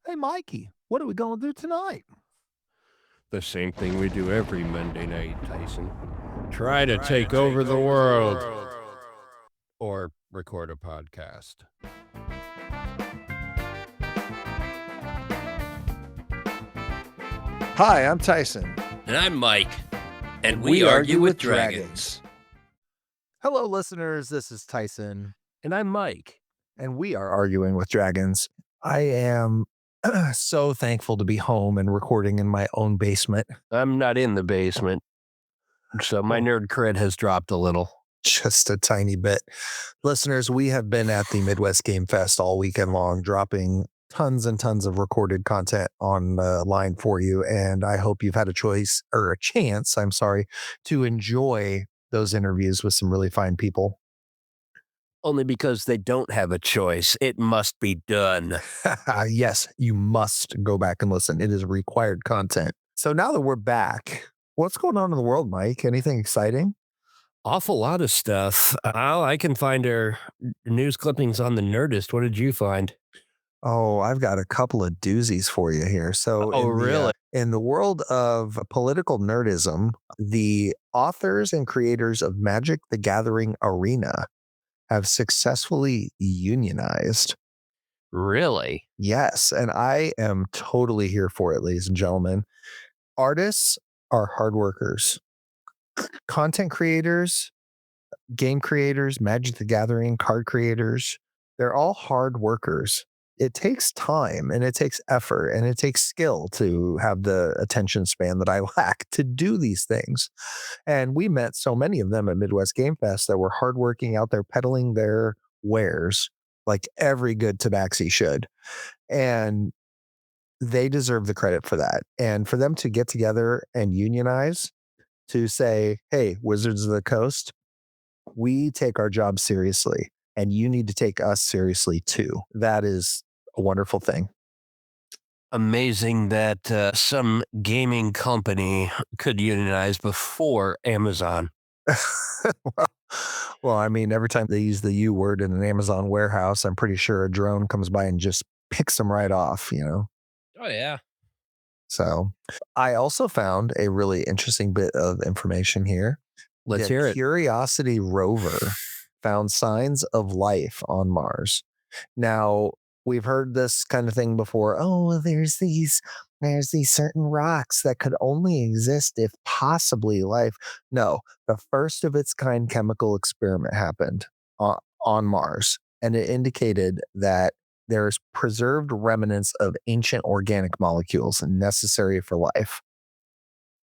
Hey, Mikey, what are we going to do tonight? The same thing we do every Monday night, Tyson. Try to take over the world. Or record a podcast. Hi, I'm Tyson. And I'm Mike. And we argue with dragons. Hello, listeners. This is Tyson. And I'm Mike. And we are arguing with dragons. I am so thankful to be home and recording in my own basement. I'm not in the basement. So my nerd cred has dropped a little. Just a tiny bit. Listeners, we have been at the Midwest Game Fest all weekend long, dropping tons and tons of recorded content on the line for you. And I hope you've had a chance to enjoy those interviews with some really fine people. Only because they don't have a choice. It must be done. Yes, you must go back and listen. It is required content. So now that we're back, what's going on in the world, Mike? Anything exciting? Awful lot of stuff. I can find our news clippings on the Nerdist. What did you find? Oh, I've got a couple of doozies for you here. So, really? In the world of political nerdism, the authors and creators of Magic the Gathering Arena have successfully unionized. Really? Yes, and I am totally here for it, ladies and gentlemen. Artists are hard workers. Content creators, game creators, Magic the Gathering card creators, they're all hard workers. It takes time and it takes effort and it takes skill to have the attention span that I lack to do these things. And we met so many of them at Midwest Game Fest that were hardworking out there peddling their wares like every good tabaxi should. And they deserve the credit for that. And for them to get together and unionize to say, hey, Wizards of the Coast, we take our job seriously and you need to take us seriously too. That is a wonderful thing. Amazing that some gaming company could unionize before Amazon. well, I mean, every time they use the U word in an Amazon warehouse, I'm pretty sure a drone comes by and just picks them right off, Oh, yeah. So I also found a really interesting bit of information here. Let's hear it. Curiosity rover found signs of life on Mars. Now, we've heard this kind of thing before. Oh, there's these certain rocks that could only exist if possibly life. No, the first of its kind chemical experiment happened on Mars, and it indicated that there's preserved remnants of ancient organic molecules necessary for life.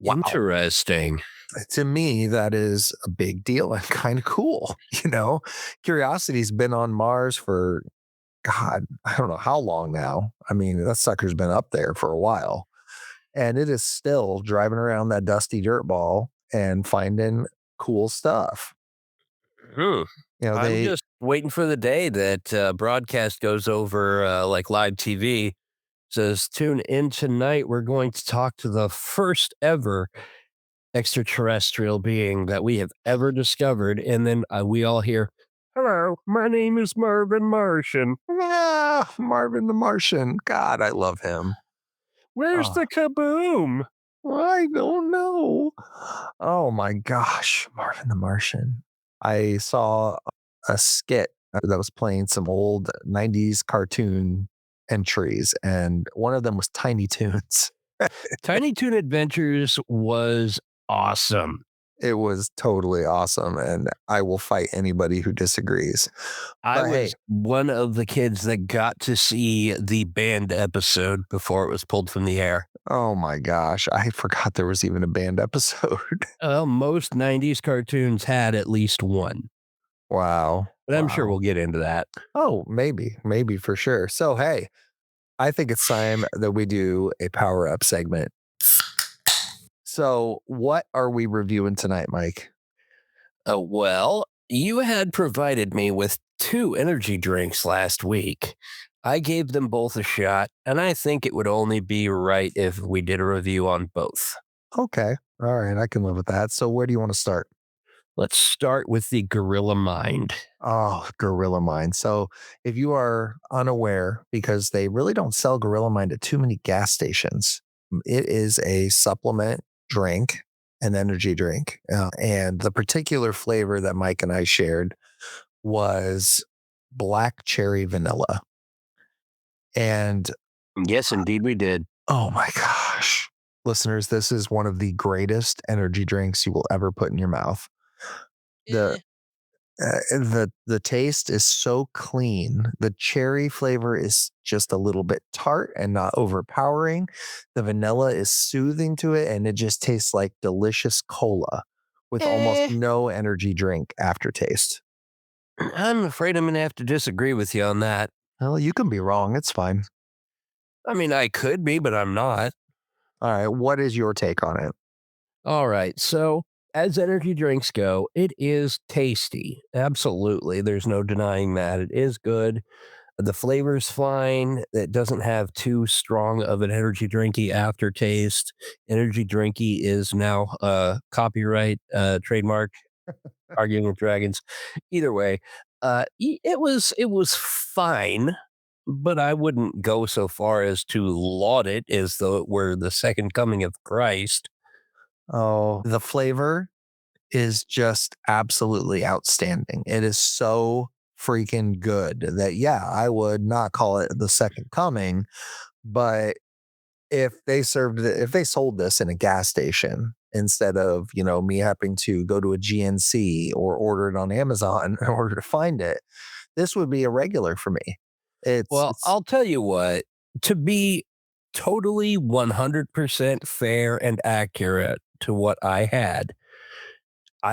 Wow. Interesting. To me, that is a big deal and kind of cool. Curiosity's been on Mars for, God, I don't know how long now. I mean, that sucker's been up there for a while. And it is still driving around that dusty dirt ball and finding cool stuff. I'm just waiting for the day that broadcast goes over like live TV. Says, tune in tonight. We're going to talk to the first ever extraterrestrial being that we have ever discovered. And then we all hear, hello, my name is Marvin Martian. Yeah, Marvin the Martian. God, I love him. Where's the kaboom? I don't know. Oh my gosh, Marvin the Martian. I saw a skit that was playing some old 90s cartoon entries, and one of them was Tiny Toons. Tiny Toon Adventures was awesome. It was totally awesome, and I will fight anybody who disagrees. I was one of the kids that got to see the banned episode before it was pulled from the air. Oh my gosh, I forgot there was even a banned episode. Most 90s cartoons had at least one. Wow. But I'm sure we'll get into that. Oh, maybe for sure. So, hey, I think it's time that we do a power up segment. So, what are we reviewing tonight, Mike? Well, you had provided me with 2 energy drinks last week. I gave them both a shot, and I think it would only be right if we did a review on both. Okay. All right. I can live with that. So, where do you want to start? Let's start with the gorilla mind. Oh, Gorilla Mind. So, if you are unaware, because they really don't sell Gorilla Mind at too many gas stations, it is a supplement drink, an energy drink. And the particular flavor that Mike and I shared was black cherry vanilla. And Yes, indeed, we did. oh my gosh, listeners, this is one of the greatest energy drinks you will ever put in your mouth. The Eh. the taste is so clean. The cherry flavor is just a little bit tart and not overpowering. The vanilla is soothing to it, and it just tastes like delicious cola with almost Eh, no energy drink aftertaste. I'm afraid I'm gonna have to disagree with you on that. Well, you can be wrong. It's fine. I mean, I could be, but I'm not. All right. What is your take on it? All right. So, as energy drinks go, it is tasty. Absolutely. There's no denying that. It is good. The flavor's fine. It doesn't have too strong of an energy drinky aftertaste. Energy drinky is now copyright trademark. Arguing with dragons. Either way, it was fine, but I wouldn't go so far as to laud it as though it were the second coming of Christ. Oh, the flavor is just absolutely outstanding. It is so freaking good that, yeah, I would not call it the second coming, but if they sold this in a gas station instead of, me having to go to a GNC or order it on Amazon in order to find it, this would be a regular for me. Well, It's I'll tell you what, to be totally 100% fair and accurate to what I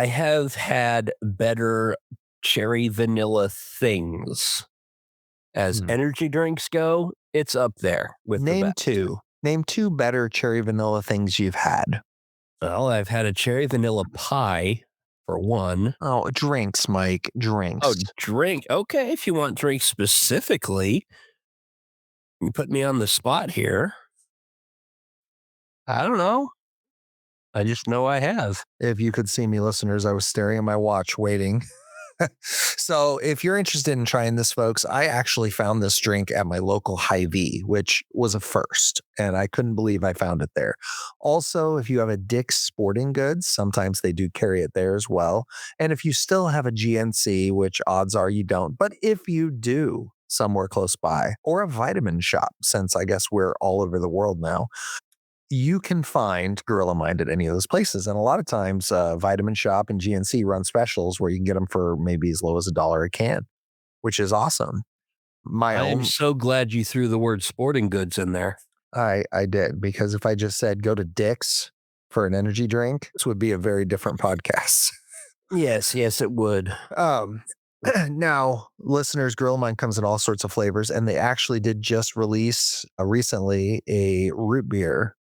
have had better cherry vanilla things. As Hmm. energy drinks go, it's up there with the Name best. two. Name two better cherry vanilla things you've had. Well, I've had a cherry vanilla pie for one. Oh, drinks, Mike, Oh, drinks. drink. Okay, if you want drink specifically, you put me on the spot here. I don't know. I just know I have. If you could see me, listeners, I was staring at my watch waiting. So, if you're interested in trying this, folks, I actually found this drink at my local Hy-Vee, which was a first, and I couldn't believe I found it there. Also, if you have a Dick's Sporting Goods, sometimes they do carry it there as well. And if you still have a GNC, which odds are you don't, but if you do somewhere close by, or a vitamin shop, since I guess we're all over the world now, you can find Gorilla Mind at any of those places. And a lot of times, Vitamin Shop and GNC run specials where you can get them for maybe as low as $1 a can, which is awesome. My I am own, so glad you threw the word sporting goods in there. I did, because if I just said go to Dick's for an energy drink, this would be a very different podcast. Yes, yes, it would. Um, now, listeners, Gorilla Mind comes in all sorts of flavors, and they actually did just release recently a root beer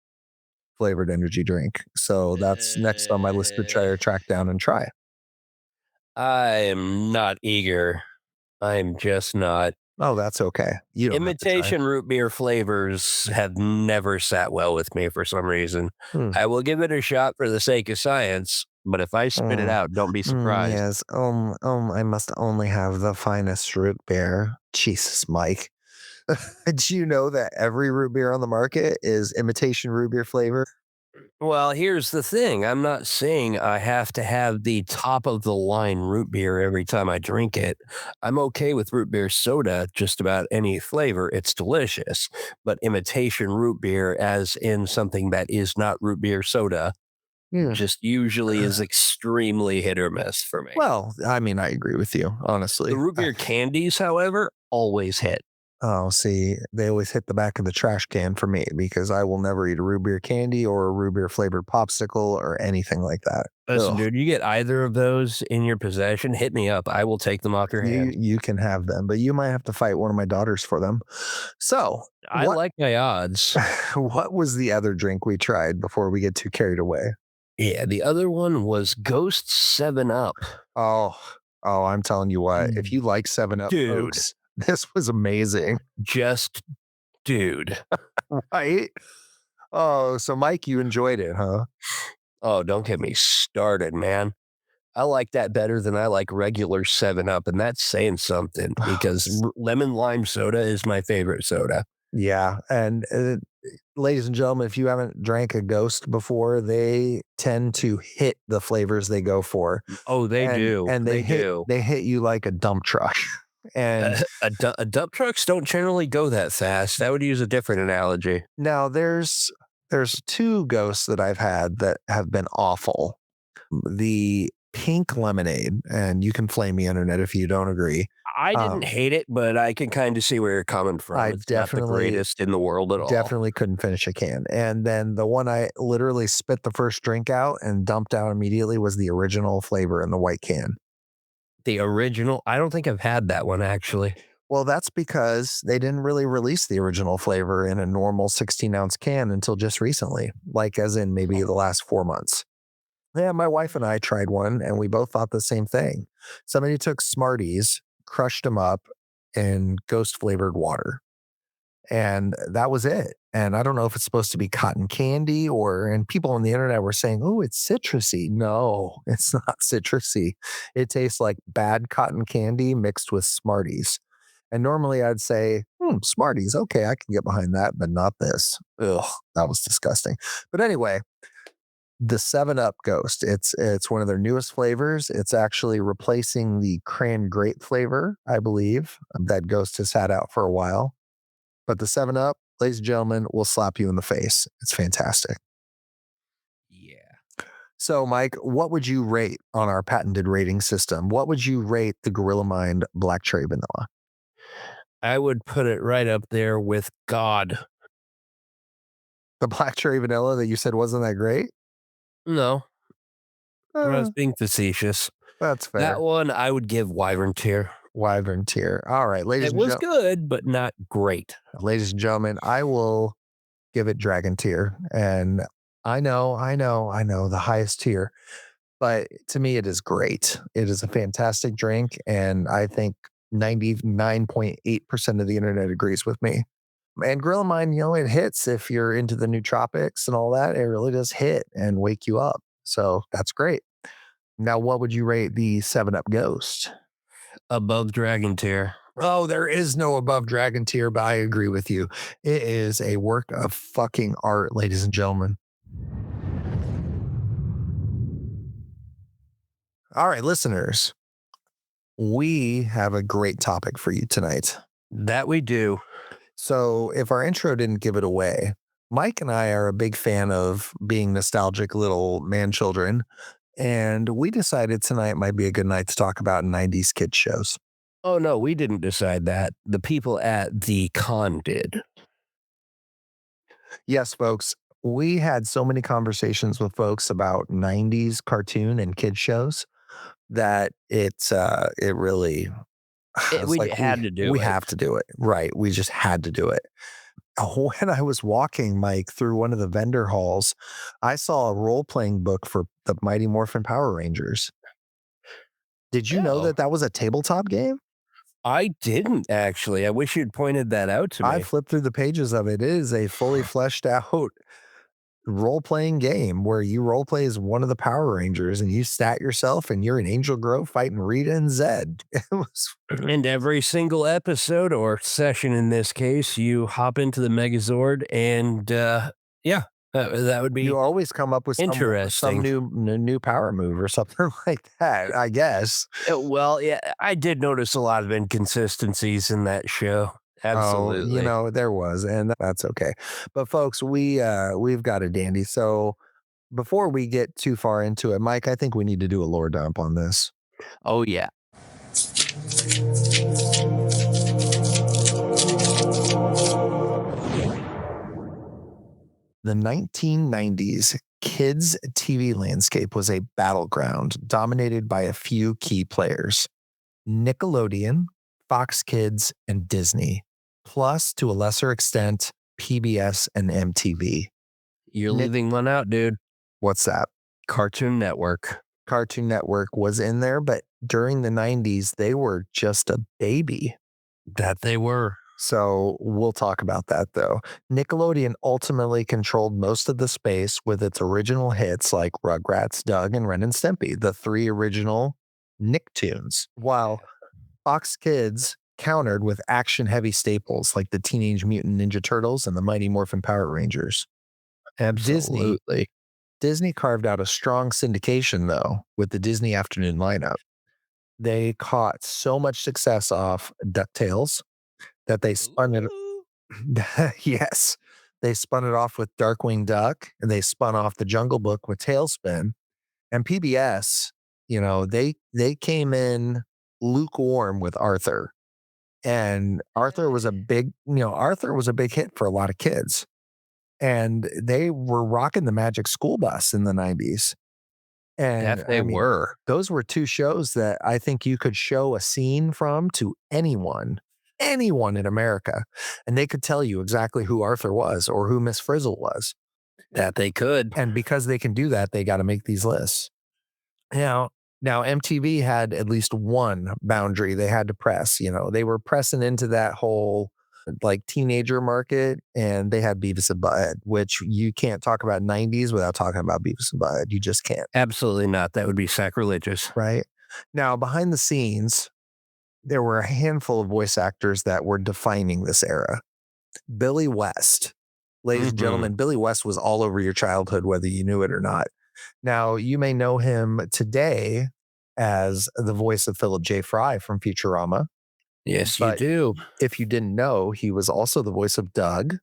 flavored energy drink. So that's next on my list to try Uh, or track down and try. I am not eager. I'm just not. Oh, that's okay. You don't have to try. Imitation root beer flavors have never sat well with me for some reason. Hmm. I will give it a shot for the sake of science, but if I spit it Mm. out, don't be surprised. Yes. I must only have the finest root beer. Jesus, Mike. Do you know that every root beer on the market is imitation root beer flavor? Well, here's the thing. I'm not saying I have to have the top of the line root beer every time I drink it. I'm okay with root beer soda, just about any flavor. It's delicious. But imitation root beer, as in something that is not root beer soda, Yeah. just usually is extremely hit or miss for me. Well, I mean, I agree with you, The honestly. root beer candies, however, always hit. Oh, see, they always hit the back of the trash can for me because I will never eat a root beer candy or a root beer flavored popsicle or anything like that. Listen, Ugh. dude, you get either of those in your possession, hit me up. I will take them off your You hand. you can have them, but you might have to fight one of my daughters for them. So, I like my odds. what was the other drink we tried before we get too carried away? Yeah, the other one was Ghost 7 Up. Oh, I'm telling you what, if Mm. you like 7 Up, Dude, folks, this was amazing, just dude. right? Oh, so Mike, you enjoyed it, huh? Oh, don't get me started, man. I like that better than I like regular 7 Up, and that's saying something because lemon lime soda is my favorite soda. Yeah, and, ladies and gentlemen, if you haven't drank a Ghost before, they tend to hit the flavors they go for, Oh, they and do. and They do. they hit you like a dump truck, and Dump trucks don't generally go that fast. I would use a different analogy. now there's 2 Ghosts that I've had that have been awful. The pink lemonade, and you can flame me, internet, if you don't agree. I didn't Um, hate it, but I can kinda see where you're coming from. I It's not the greatest in the world at all. definitely couldn't finish a can, and then the one I literally spit the first drink out and dumped out immediately was the original flavor in the white can. The original I don't think I've had that one, actually. Well, that's because they didn't really release the original flavor in a normal 16-ounce can until just recently, like, as in maybe the last 4 months. Yeah, my wife and I tried one, and we both thought the same thing. Somebody took Smarties, crushed them up in ghost flavored water, and that was it. And I don't know if it's supposed to be cotton candy and people on the internet were saying, "Oh, it's citrusy." No, it's not citrusy. It tastes like bad cotton candy mixed with Smarties. And normally I'd say, Smarties, okay, I can get behind that, but not this. Ugh, that was disgusting. But anyway, the 7 Up Ghost, it's one of their newest flavors. It's actually replacing the cran grape flavor, I believe, that Ghost has had out for a while. But the 7 Up, ladies and gentlemen, will slap you in the face. It's fantastic. Yeah. So, Mike, what would you rate on our patented rating system? What would you rate the Gorilla Mind Black Cherry Vanilla? I would put it right up there with God. The Black Cherry Vanilla that you said wasn't that great? No, I was Uh, being facetious. that's That fair. one I would give Wyvern Tier. Wyvern tier. All right, It was good, but not great. ladies and gentlemen, I will give it dragon tier. And I know the highest tier, but to me, it is great. It is a fantastic drink. And I think 99.8% of the internet agrees with me. And Grill Mine, it hits if you're into the nootropics and all that. It really does hit and wake you up. So that's great. Now, what would you rate the 7 Up Ghost? Above Dragon Tier. Oh, there is no above dragon tier, but I agree with you. It is a work of fucking art, ladies and gentlemen. All right, listeners, we have a great topic for you tonight. That we do. So, if our intro didn't give it away, Mike and I are a big fan of being nostalgic little man children. And we decided tonight might be a good night to talk about 90s kids shows. Oh, no, we didn't decide that. The people at the con did. Yes, folks, we had so many conversations with folks about 90s cartoon and kid shows that it really I was We like, had to do we it. have to do it. Right. We just had to do it. When I was walking, Mike, through one of the vendor halls, I saw a role-playing book for the Mighty Morphin Power Rangers. Did you know Oh, that that was a tabletop game? I didn't actually. I wish you'd pointed that out to I me. flipped through the pages of it. It is a fully fleshed out role-playing game where you role play as one of the Power Rangers and you stat yourself and you're in Angel Grove fighting Rita and Zed. It was And every single episode or session in this case, you hop into the Megazord and yeah, that would you be always come up with some interesting. new power move or something like that, I guess. Well, yeah, I did notice a lot of inconsistencies in that show. Oh, Absolutely. there was, and that's okay. But folks, we've got a dandy. So before we get too far into it, Mike, I think we need to do a lore dump on this. Oh, yeah. The 1990s kids TV landscape was a battleground dominated by a few key players: Nickelodeon, Fox Kids, and Disney, plus to a lesser extent, PBS and MTV. You're Nick, leaving one out, dude. what's that? Cartoon Network. Cartoon Network was in there, but during the 90s, they were just a baby. That they were. So we'll talk about that though. Nickelodeon ultimately controlled most of the space with its original hits like Rugrats, Doug, and Ren and Stimpy, the three original Nicktoons, while Fox Kids countered with action heavy staples like the Teenage Mutant Ninja Turtles and the Mighty Morphin Power Rangers. Disney Absolutely. Disney carved out a strong syndication though with the Disney afternoon lineup. They caught so much success off DuckTales that they spun it. Ooh. Yes. They spun it off with Darkwing Duck, and they spun off The Jungle Book with Tailspin. And PBS, they came in lukewarm with Arthur. And Arthur was a big hit for a lot of kids. And they were rocking the Magic School Bus in the 90s. And That they I mean, were. those were two shows that I think you could show a scene from to anyone in America, and they could tell you exactly who Arthur was or who Miss Frizzle was. That they could. And because they can do that, they got to make these lists. Now, now MTV had at least one boundary they had to press. They were pressing into that whole like teenager market, and they had Beavis and Butthead, which you can't talk about 90s without talking about Beavis and Butthead. You just can't, Absolutely not. That would be sacrilegious. right? Now, behind the scenes, there were a handful of voice actors that were defining this era. Billy West. Ladies and Mhm. gentlemen, Billy West was all over your childhood, whether you knew it or not. Now, you may know him today as the voice of Philip J. Fry from Futurama, Yes, you but do. if you didn't know, he was also the voice of Doug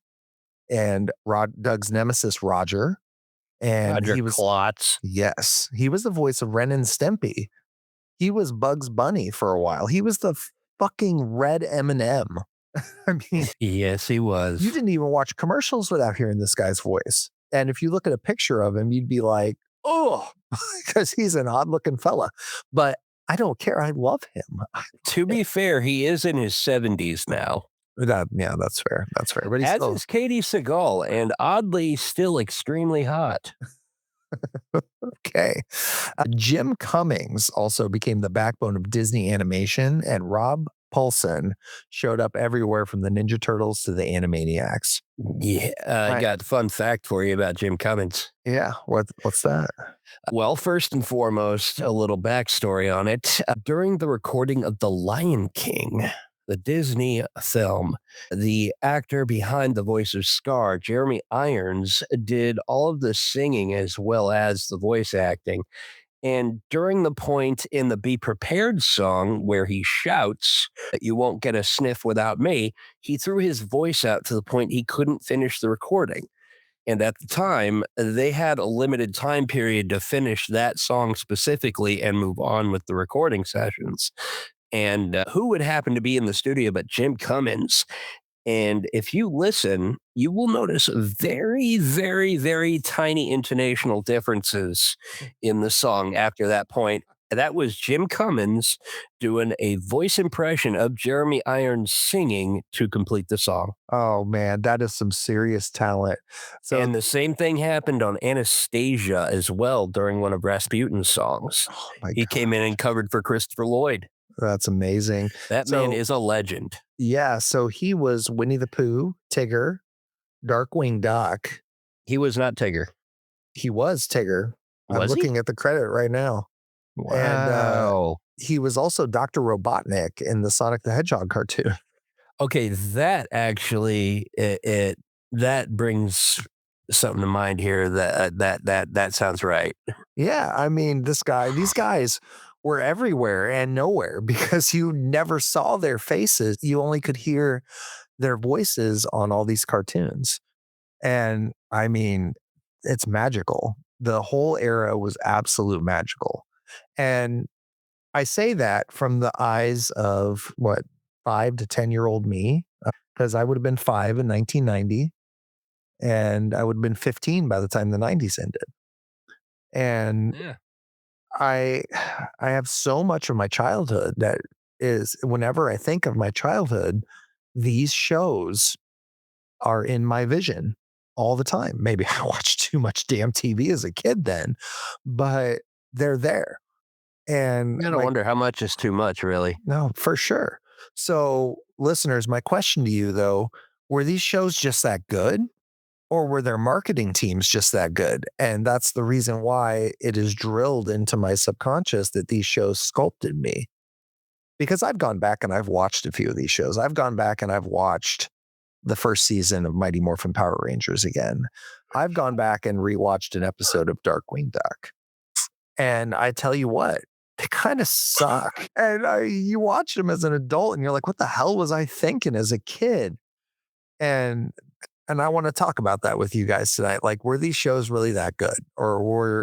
and Doug's nemesis, Roger. And Roger he was, Klotz. yes, he was the voice of Ren and Stimpy. He was Bugs Bunny for a while. He was the fucking red M&M. I mean, Yes, he you was. didn't even watch commercials without hearing this guy's voice. And if you look at a picture of him, you'd be like, oh, because he's an odd looking fella. But I don't care. I love him. To be fair, he is in his 70s now, Yeah, that's fair. That's fair. But he's as still is Katie Seagal, and oddly still extremely hot. okay. Jim Cummings also became the backbone of Disney animation, and Rob Paulson showed up everywhere from the Ninja Turtles to the Animaniacs. Yeah, I Right. got a fun fact for you about Jim Cummins. Yeah. What's that? Well, first and foremost, a little backstory on it. During the recording of The Lion King, the Disney film, the actor behind the voice of Scar, Jeremy Irons, did all of the singing as well as the voice acting. And during the point in the Be Prepared song where he shouts, "You won't get a sniff without me," he threw his voice out to the point he couldn't finish the recording. And at the time, they had a limited time period to finish that song specifically and move on with the recording sessions. And who would happen to be in the studio but Jim Cummins? And if you listen, you will notice very, very, very tiny intonational differences in the song after that point. That was Jim Cummins doing a voice impression of Jeremy Irons singing to complete the song. Oh man, that is some serious talent. So, And the same thing happened on Anastasia as well during one of Rasputin's songs. oh my He god, came in and covered for Christopher Lloyd. that's amazing. That man So, is a legend. yeah, so he was Winnie the Pooh, Tigger, Darkwing Duck. He was not Tigger. He was Tigger. I'm Was he? looking at the credit right now. And Wow. he was also Dr. Robotnik in the Sonic the Hedgehog cartoon. Okay, that actually that brings something to mind here that sounds right. Yeah, I mean, these guys were everywhere and nowhere because you never saw their faces. You only could hear their voices on all these cartoons. And I mean, it's magical. The whole era was absolute magical. And I say that from the eyes of what, 5 to 10-year-old me, because I would have been 5 in 1990 and I would have been 15 by the time the 90s ended. And Yeah. I I have so much of my childhood that is whenever I think of my childhood, these shows are in my vision all the time. Maybe I watched too much damn TV as a kid then, but they're there. And You gotta my wonder how much is too much, really. no, for sure. So listeners, my question to you though, were these shows just that good? Or were their marketing teams just that good? And that's the reason why it is drilled into my subconscious that these shows sculpted me. Because I've gone back and I've watched a few of these shows. I've gone back and I've watched the first season of Mighty Morphin Power Rangers again. I've gone back and rewatched an episode of Darkwing Duck. And I tell you what, they kind of suck. And you watch them as an adult and you're like, what the hell was I thinking as a kid? And I want to talk about that with you guys tonight. Like, were these shows really that good? Are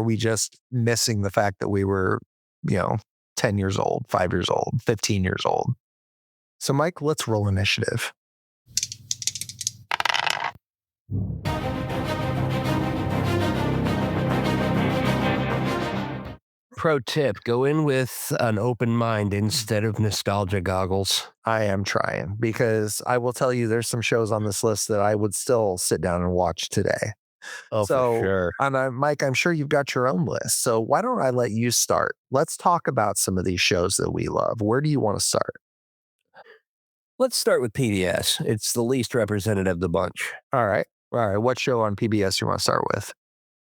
we just missing the fact that we were, 10 years old, 5 years old, 15 years old? So, Mike, let's roll initiative. Pro tip, go in with an open mind instead of nostalgia goggles. I am trying because I will tell you there's some shows on this list that I would still sit down and watch today. Oh, for So, sure. Mike, I'm sure you've got your own list. So why don't I let you start? Let's talk about some of these shows that we love. Where do you want to start? Let's start with PBS. It's the least representative of the bunch. All right. All right. What show on PBS you want to start with?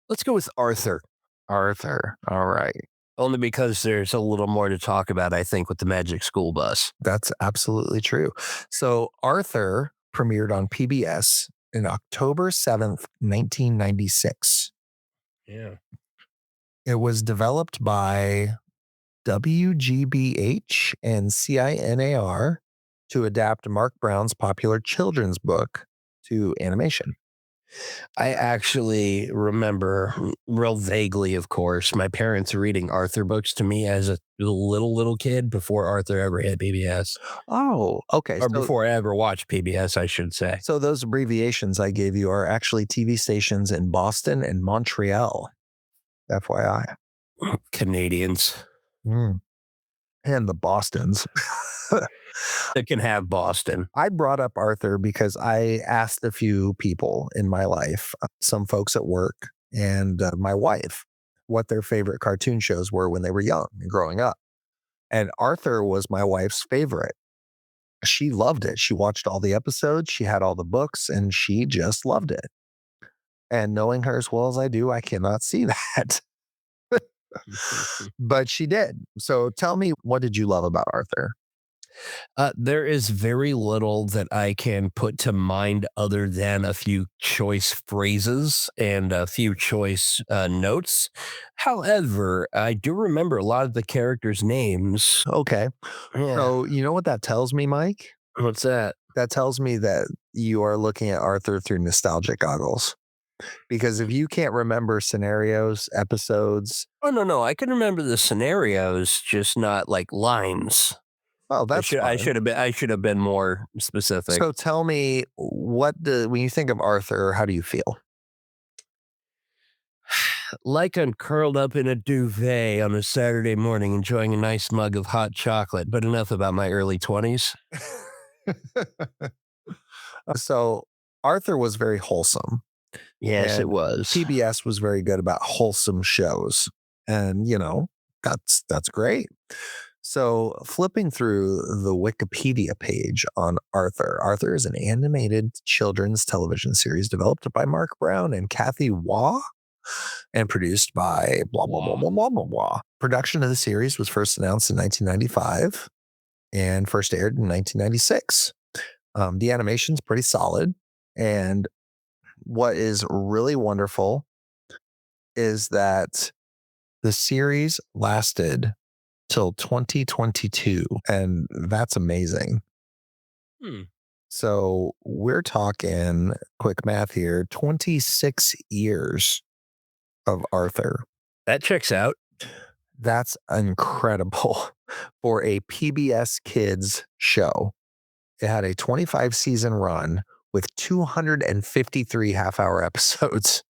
Let's go with Arthur. Arthur. All right. Only because there's a little more to talk about, I think, with the Magic School Bus. That's absolutely true. So Arthur premiered on PBS in October 7th, 1996. Yeah. It was developed by WGBH and CINAR to adapt Mark Brown's popular children's book to animation. I actually remember real vaguely, of course, my parents reading Arthur books to me as a little kid before Arthur ever hit PBS. Oh, okay. Or before I ever watched PBS, I should say. So those abbreviations I gave you are actually TV stations in Boston and Montreal. FYI. Canadians. And the Bostons. That can have Boston. I brought up Arthur because I asked a few people in my life, some folks at work and my wife, what their favorite cartoon shows were when they were young and growing up. And Arthur was my wife's favorite. She loved it. She watched all the episodes. She had all the books and she just loved it. And knowing her as well as I do, I cannot see that. But she did. So tell me, what did you love about Arthur? There is very little that I can put to mind other than a few choice phrases and a few choice notes. However, I do remember a lot of the characters' names. Okay. Yeah. So you know what that tells me, Mike? What's that? That tells me that you are looking at Arthur through nostalgic goggles. Because if you can't remember scenarios, episodes. Oh, no. I can remember the scenarios, just not like lines. Oh, that's I should have been more specific. So tell me, when you think of Arthur, how do you feel? Like I'm curled up in a duvet on a Saturday morning enjoying a nice mug of hot chocolate, but enough about my early 20s. So Arthur was very wholesome. Yes, it was. PBS was very good about wholesome shows. And, that's great. So flipping through the Wikipedia page on Arthur, Arthur is an animated children's television series developed by Mark Brown and Kathy Waugh and produced by blah, blah, blah, blah, blah, blah, blah. Production of the series was first announced in 1995 and first aired in 1996. The animation's pretty solid. And what is really wonderful is that the series lasted till 2022, and that's amazing. So we're talking, quick math here, 26 years of Arthur. That checks out. That's incredible for a PBS Kids show. It had a 25 season run with 253 half-hour episodes.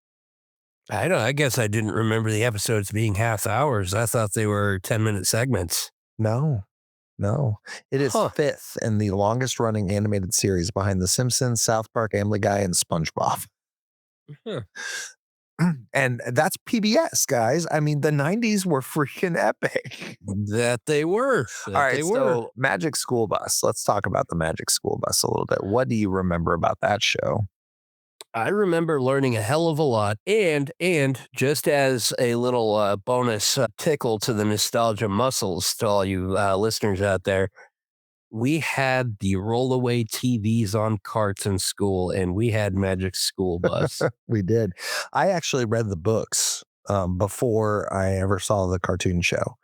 I guess I didn't remember the episodes being half hours. I thought they were 10-minute segments. No. It is fifth in the longest running animated series behind The Simpsons, South Park, Family Guy, and SpongeBob. And that's PBS, guys. I mean, the 90s were freaking epic. That they were. All That right, they were. so Magic School Bus. Let's talk about the Magic School Bus a little bit. What do you remember about that show? I remember learning a hell of a lot, and just as a little bonus tickle to the nostalgia muscles to all you listeners out there, we had the rollaway TVs on carts in school, and we had Magic School Bus. We did. I actually read the books before I ever saw the cartoon show.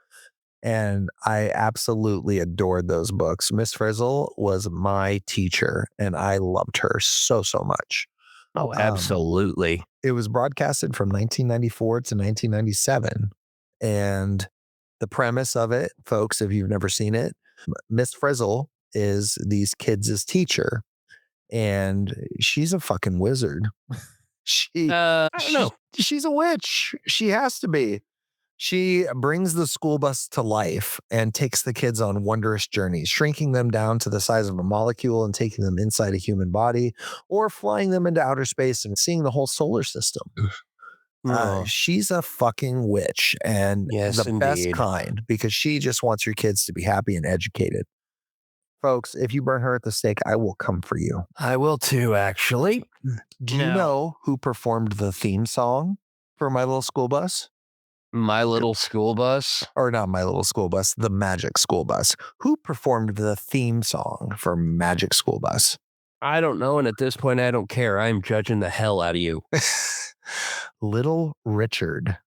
And I absolutely adored those books. Miss Frizzle was my teacher, and I loved her so, so much. Oh, Um, absolutely. it was broadcasted from 1994 to 1997. And the premise of it, folks, if you've never seen it, Miss Frizzle is these kids' teacher, and she's a fucking wizard. She, I don't she know. she's a witch. She has to be. She brings the school bus to life and takes the kids on wondrous journeys, shrinking them down to the size of a molecule and taking them inside a human body, or flying them into outer space and seeing the whole solar system. Oh, She's a fucking witch, and the yes, best indeed. kind, because she just wants your kids to be happy and educated. Folks, if you burn her at the stake, I will come for you. I will too, actually. Do you Now, know who performed the theme song for My Little School Bus? My Little School Bus. Or not My Little School Bus, the Magic School Bus. Who performed the theme song for Magic School Bus? I don't know, and at this point, I don't care. I'm judging the hell out of you. Little Richard.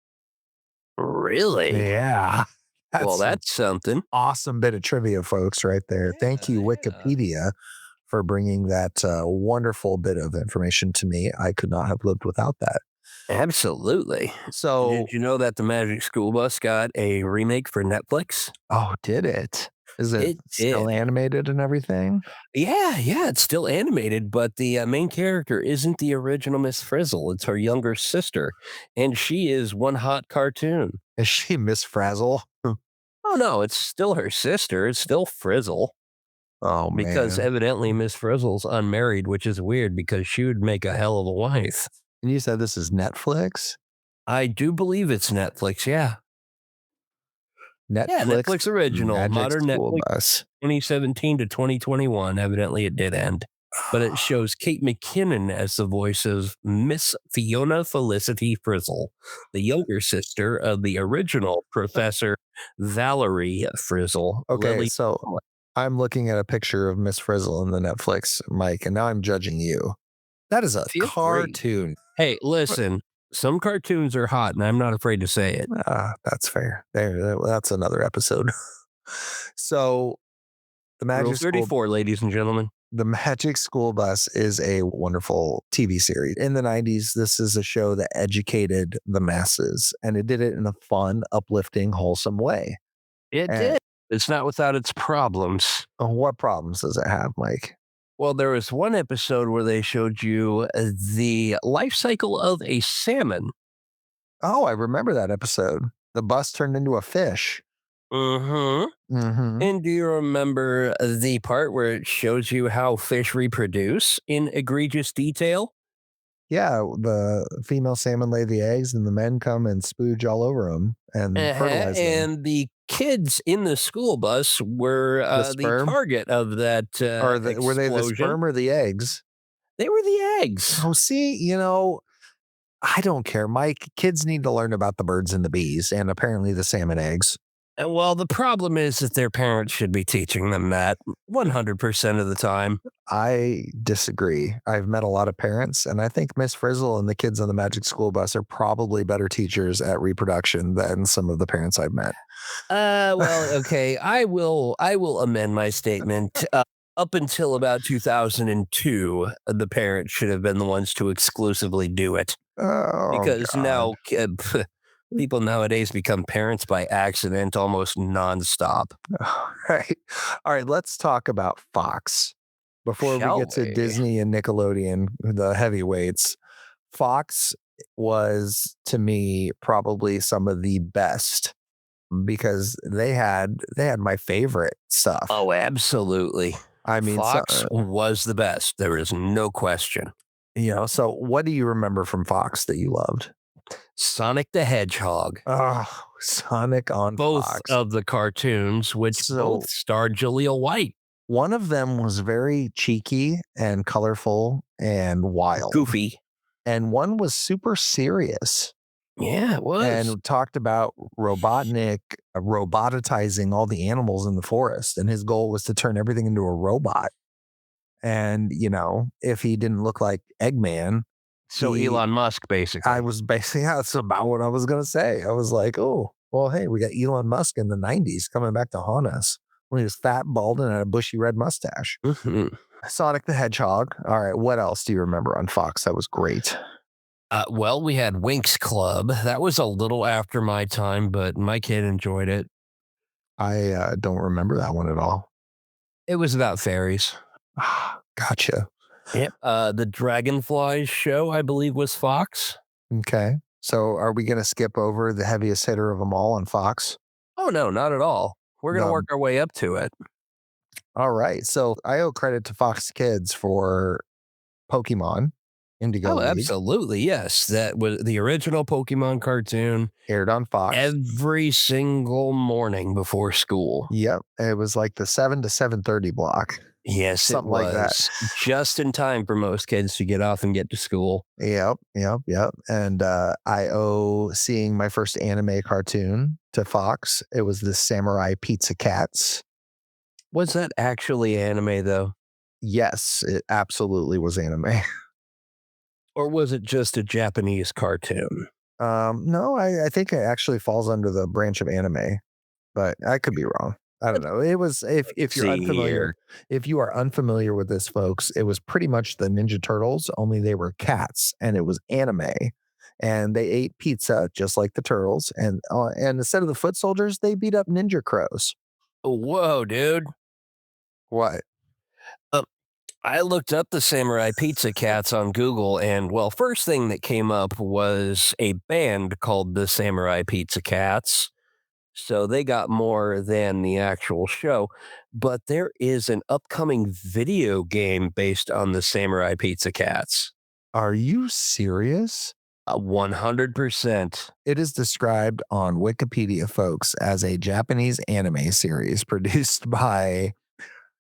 Really? Yeah. Well, That's an that's something. awesome bit of trivia, folks, right there. Thank you, Yeah. Wikipedia, for bringing that wonderful bit of information to me. I could not have lived without that. Absolutely. So, Did you know that the Magic School Bus got a remake for Netflix? oh, did it? Is it It still did. animated and everything? Yeah, it's still animated, but the main character isn't the original Miss Frizzle. It's her younger sister, and she is one hot cartoon. Is she Miss Frazzle? Oh no, it's still her sister. It's still Frizzle Oh, because man. evidently Miss Frizzle's unmarried, which is weird because she would make a hell of a wife. And you said this is Netflix? I do believe it's Netflix. Yeah. Yeah, Netflix Netflix original, Magic modern School Netflix Bus. 2017 to 2021. Evidently, it did end. But it shows Kate McKinnon as the voice of Miss Fiona Felicity Frizzle, the younger sister of the original Professor Valerie Frizzle, Okay, Lily. so I'm looking at a picture of Miss Frizzle in the Netflix, Mike, and now I'm judging you. That is a Feel free. cartoon. Hey, listen, some cartoons are hot, and I'm not afraid to say it. That's fair. That's another episode. So the Rule Magic School 34, ladies and gentlemen. The Magic School Bus is a wonderful TV series. In the 90s, this is a show that educated the masses, and it did it in a fun, uplifting, wholesome way. It And did. It's not without its problems. what problems does it have, Mike? Well, there was one episode where they showed you the life cycle of a salmon. Oh, I remember that episode. The bus turned into a fish. Mhm. Mm-hmm. And do you remember the part where it shows you how fish reproduce in egregious detail? Yeah, the female salmon lay the eggs, and the men come and spooge all over them and Uh-huh. fertilize them. And the kids in the school bus were The the sperm, target of that or were they the explosion. sperm or the eggs? They were the eggs. Oh, see, I don't care, Mike. Kids need to learn about the birds and the bees, and apparently the salmon eggs. And well, the problem is that their parents should be teaching them that 100% of the time. I disagree. I've met a lot of parents, and I think Miss Frizzle and the kids on the Magic School Bus are probably better teachers at reproduction than some of the parents I've met. Well, okay. I will amend my statement. Up until about 2002, the parents should have been the ones to exclusively do it Oh, because God. now people nowadays become parents by accident almost nonstop. All right. All right. Let's talk about Fox before we Shall get to we? Disney and Nickelodeon, the heavyweights. Fox was to me probably some of the best because they had my favorite stuff. Oh, absolutely. I mean, Fox was the best. There is no question. so what do you remember from Fox that you loved? Sonic the Hedgehog. Oh, Sonic on Both Fox. of the cartoons, which both So starred Jaleel White. one of them was very cheeky and colorful and wild, Goofy. and one was super serious Yeah, it was. and talked about robotizing all the animals in the forest. And his goal was to turn everything into a robot. And, if he didn't look like Eggman, So he, Elon Musk, I basically. was basically, yeah, that's about what I was going to say. I was like, oh, well, hey, we got Elon Musk in the 90s coming back to haunt us when he was fat, bald, and had a bushy red mustache. Mhm. Sonic the Hedgehog. All right. What else do you remember on Fox? That was great. Well, we had Winx Club. That was a little after my time, but my kid enjoyed it. I don't remember that one at all. It was about fairies. Gotcha. Yep. The Dragonflies show, I believe, was Fox. Okay. So are we going to skip over the heaviest hitter of them all on Fox? Oh, no, not at all. We're going to The work our way up to it. All right. So I owe credit to Fox Kids for Pokemon Indigo Oh, League, absolutely. Yes. That was the original Pokemon cartoon aired on Fox. every single morning before school. Yep. It was like the 7 to 7:30 block. Yes, it Something like that. was just in time for most kids to get off and get to school. Yep. And I owe seeing my first anime cartoon to Fox. It was the Samurai Pizza Cats. Was that actually anime, though? Yes, it absolutely was anime. Or was it just a Japanese cartoon? No, I think it actually falls under the branch of anime, but I could be wrong. I don't know. It was if you're See unfamiliar, here. if you are unfamiliar with this, folks, it was pretty much the Ninja Turtles, only they were cats, and it was anime, and they ate pizza just like the turtles, and instead of the foot soldiers, they beat up ninja crows. Whoa, dude. What? Uh, I looked up the Samurai Pizza Cats on Google, and well, first thing that came up was a band called the Samurai Pizza Cats. So they got more than the actual show. But there is an upcoming video game based on the Samurai Pizza Cats. Are you serious? 100%. It is described on Wikipedia, folks, as a Japanese anime series produced by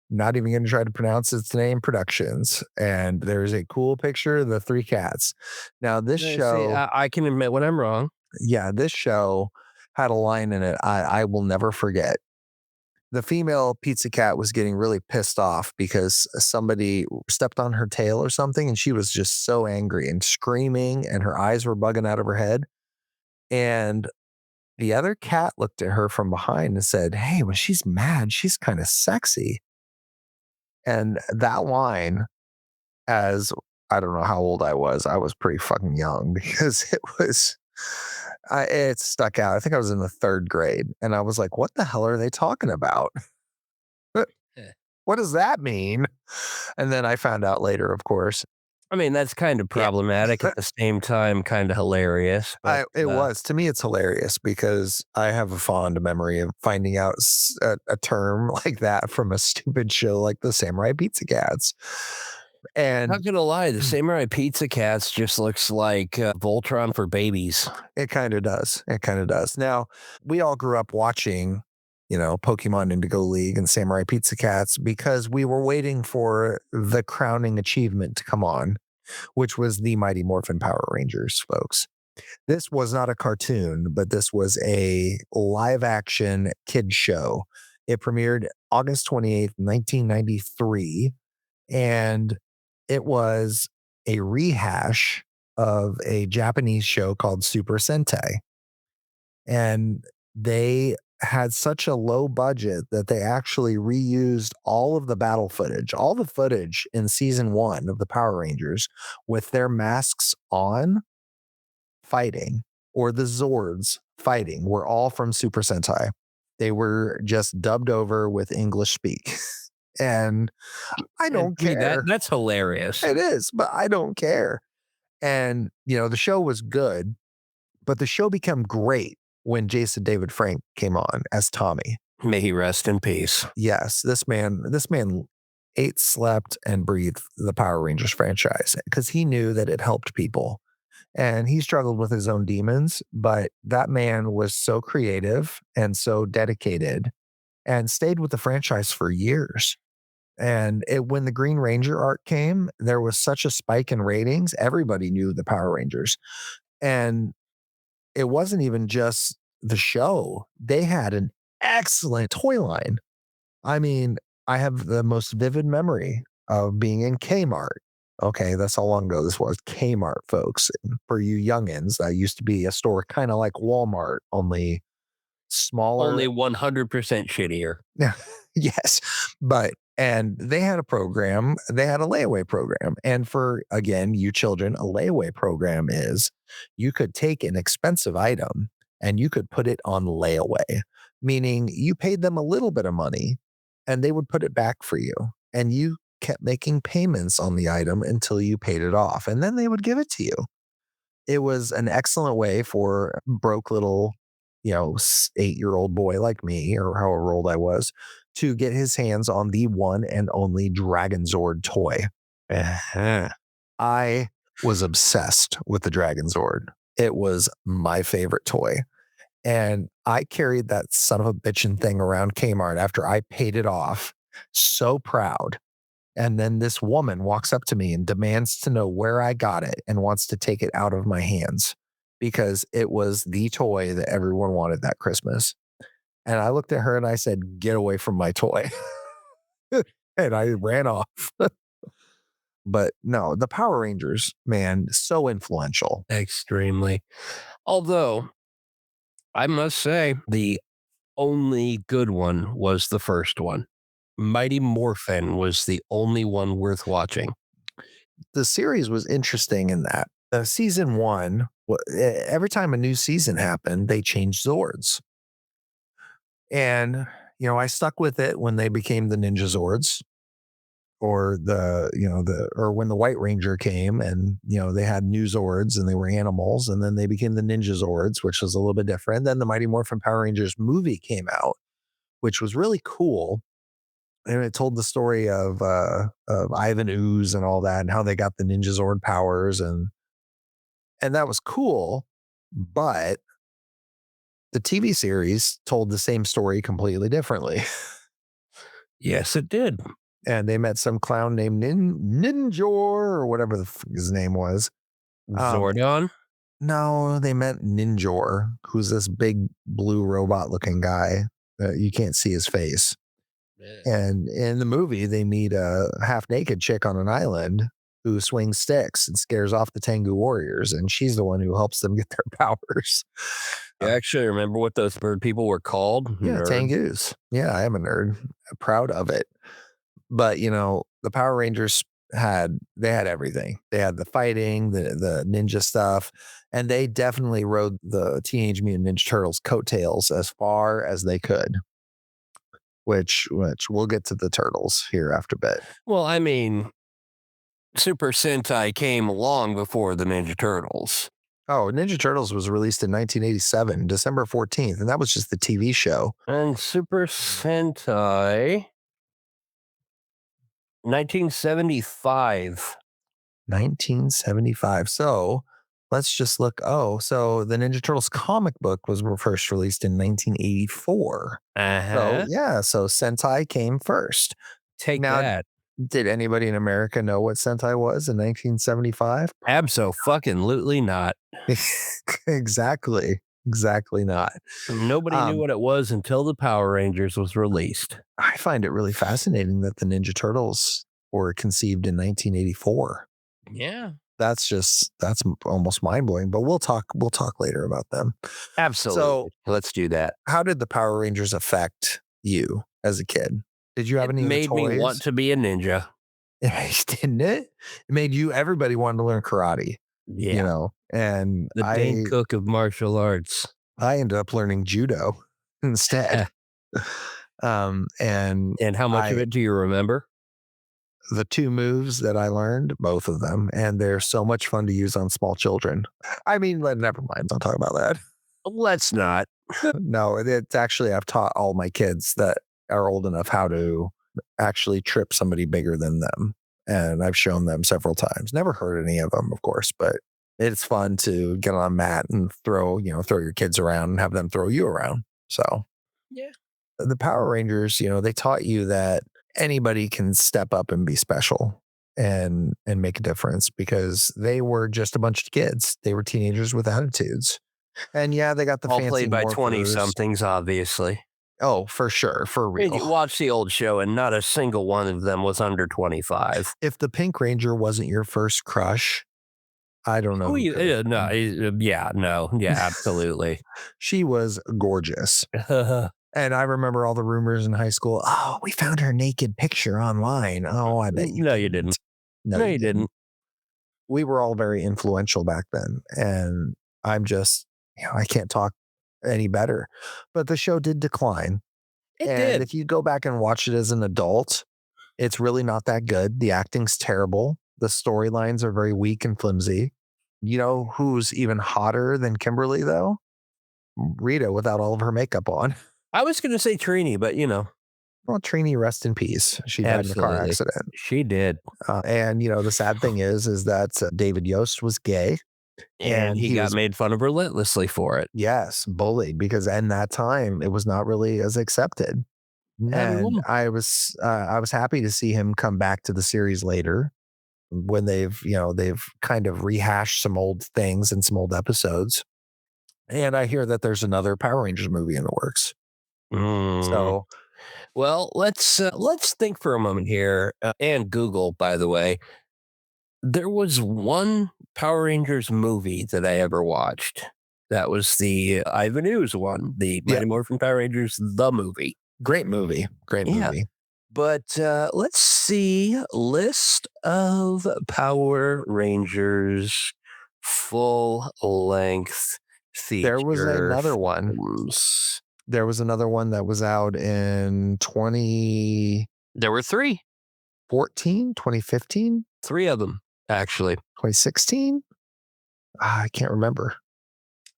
not even going to try to pronounce its name productions. And there's a cool picture of the three cats. Now, this See, show, I can admit when I'm wrong. yeah, this show had a line in it I will never forget. The female pizza cat was getting really pissed off because somebody stepped on her tail or something. And she was just so angry and screaming, and her eyes were bugging out of her head. And the other cat looked at her from behind and said, "Hey, when she's mad, she's kind of sexy." And that line, as I don't know how old I was pretty fucking young because it stuck out. I think I was in the third grade and I was like, what the hell are they talking about? Eh. What does that mean? And then I found out later, of course. I mean, that's kind of Yeah. problematic at the same time, kind of hilarious. But It was to me, it's hilarious because I have a fond memory of finding out a term like that from a stupid show like the Samurai Pizza Cats. not And gonna lie, the Samurai Pizza Cats just looks like Voltron for babies. it kind of does. It kind of does. Now, we all grew up watching, Pokemon Indigo League and Samurai Pizza Cats because we were waiting for the crowning achievement to come on, which was the Mighty Morphin Power Rangers, folks. This was not a cartoon, but this was a live action kid show. It premiered August 28th, 1993, and it was a rehash of a Japanese show called Super Sentai. And they had such a low budget that they actually reused all of the battle footage, all the footage in season 1 of the Power Rangers with their masks on fighting, or the Zords fighting, were all from Super Sentai. They were just dubbed over with English speak. And I And don't to me, care. that's hilarious. It is, but I don't care. And, the show was good, but the show became great when Jason David Frank came on as Tommy. May he rest in peace. Yes, this man ate, slept, and breathed the Power Rangers franchise because he knew that it helped people. and he struggled with his own demons, but that man was so creative and so dedicated and stayed with the franchise for years. And when the Green Ranger arc came, there was such a spike in ratings. Everybody knew the Power Rangers. And it wasn't even just the show, they had an excellent toy line. I mean, I have the most vivid memory of being in Kmart. Okay, that's how long ago this was. Kmart, folks. For you youngins, that used to be a store kind of like Walmart, only Only smaller. 100% shittier. Yeah, yes, and they had a program, they had a layaway program, and for, again, you children, a layaway program is you could take an expensive item and you could put it on layaway, meaning you paid them a little bit of money and they would put it back for you, and you kept making payments on the item until you paid it off, and then they would give it to you. It was an excellent way for broke little, 8-year-old boy like me, or however old I was, to get his hands on the one and only Dragon Zord toy. Uh-huh. I was obsessed with the Dragon Zord. It was my favorite toy. And I carried that son of a bitchin' thing around Kmart after I paid it off, so proud. And then this woman walks up to me and demands to know where I got it and wants to take it out of my hands because it was the toy that everyone wanted that Christmas. And I looked at her and I said, "Get away from my toy." And I ran off. But no, the Power Rangers, man, so influential. Extremely. Although, I must say, the only good one was the first one. Mighty Morphin was the only one worth watching. The series was interesting in that season one, every time a new season happened, they changed Zords. And, I stuck with it when they became the Ninja Zords, or or when the White Ranger came and, they had new Zords and they were animals, and then they became the Ninja Zords, which was a little bit different. Then the Mighty Morphin Power Rangers movie came out, which was really cool. And it told the story of Ivan Ooze and all that, and how they got the Ninja Zord powers, and that was cool. But the TV series told the same story completely differently. Yes, it did. And they met some clown named Ninjor, or whatever his name was. Um, Zordon? no, they met Ninjor, who's this big blue robot looking guy. You can't see his face. And in the movie, they meet a half naked chick on an island who swings sticks and scares off the Tengu warriors. And she's the one who helps them get their powers. You actually remember what those bird people were called? Yeah, Nerd. Tengus. Yeah, I am a nerd. I'm proud of it. But the Power Rangers had everything. They had the fighting, the ninja stuff, and they definitely rode the Teenage Mutant Ninja Turtles coattails as far as they could. Which we'll get to the turtles here after a bit. Well, I mean, Super Sentai came long before the Ninja Turtles. Oh, Ninja Turtles was released in 1987, December 14th, and that was just the TV show. And Super Sentai, 1975. 1975. So let's just look. Oh, so the Ninja Turtles comic book was first released in 1984. So Uh-huh. yeah, so Sentai came first. Take Now, that. did anybody in America know what Sentai was in 1975? Abso-fucking-lutely not. Exactly. Exactly not. Nobody knew Um, what it was until the Power Rangers was released. I find it really fascinating that the Ninja Turtles were conceived in 1984. Yeah. That's almost mind blowing, but we'll talk later about them. Absolutely. So, Let's do that. how did the Power Rangers affect you as a kid? Did you have It any of the made me want toys? to be a ninja. Didn't it? It made everybody wanted to learn karate, Yeah. and The Dane Cook of martial arts. I ended up learning judo instead. And And how much of I it do you remember? the two moves that I learned, both of them, and they're so much fun to use on small children. I mean, never mind. Don't talk about that. Let's not. No, it's actually, I've taught all my kids that are old enough how to actually trip somebody bigger than them. And I've shown them several times. Never hurt any of them, of course, but It's fun to get on a mat and throw your kids around and have them throw you around. So Yeah. the Power Rangers, they taught you that anybody can step up and be special and make a difference because they were just a bunch of kids. They were teenagers with attitudes. And yeah, they got the All fancy played by 20 morphers. somethings, obviously. Oh, for sure, for And you real. watch the old show, and not a single one of them was under 25. If the Pink Ranger wasn't your first crush, I don't know Oh, who you, could have no, been. yeah, no, yeah, absolutely. She was gorgeous. And I remember all the rumors in high school. Oh, we found her naked picture online. Oh, I bet you No, you didn't. didn't. No, No, you you didn't. didn't. We were all very influential back then. And I'm just, I can't talk any better. But the show did decline. It And did. if you go back and watch it as an adult, it's really not that good. The acting's terrible. The storylines are very weak and flimsy. You know who's even hotter than Kimberly, though? Rita without all of her makeup on. I was going to say Trini, but Well, Trini, rest in peace. She died in a car absolutely. accident. She did. And the sad thing is that David Yost was gay, And and he he got was, made fun of relentlessly for it. yes, bullied because in that time it was not really as accepted. Not at And all. I was happy to see him come back to the series later when they've kind of rehashed some old things and some old episodes. And I hear that there's another Power Rangers movie in the works. Mm. So Well, let's think for a moment here, and Google, by the way. There was one Power Rangers movie that I ever watched. That was the Ivan Ooze one, the yeah, Mighty Morphin Power Rangers, the movie. great movie, great Yeah. movie. But let's see list of Power Rangers full length There was feature another one. films. There was another one that was out in 2014, There were three, 2015, three of them actually. 2016. I can't remember.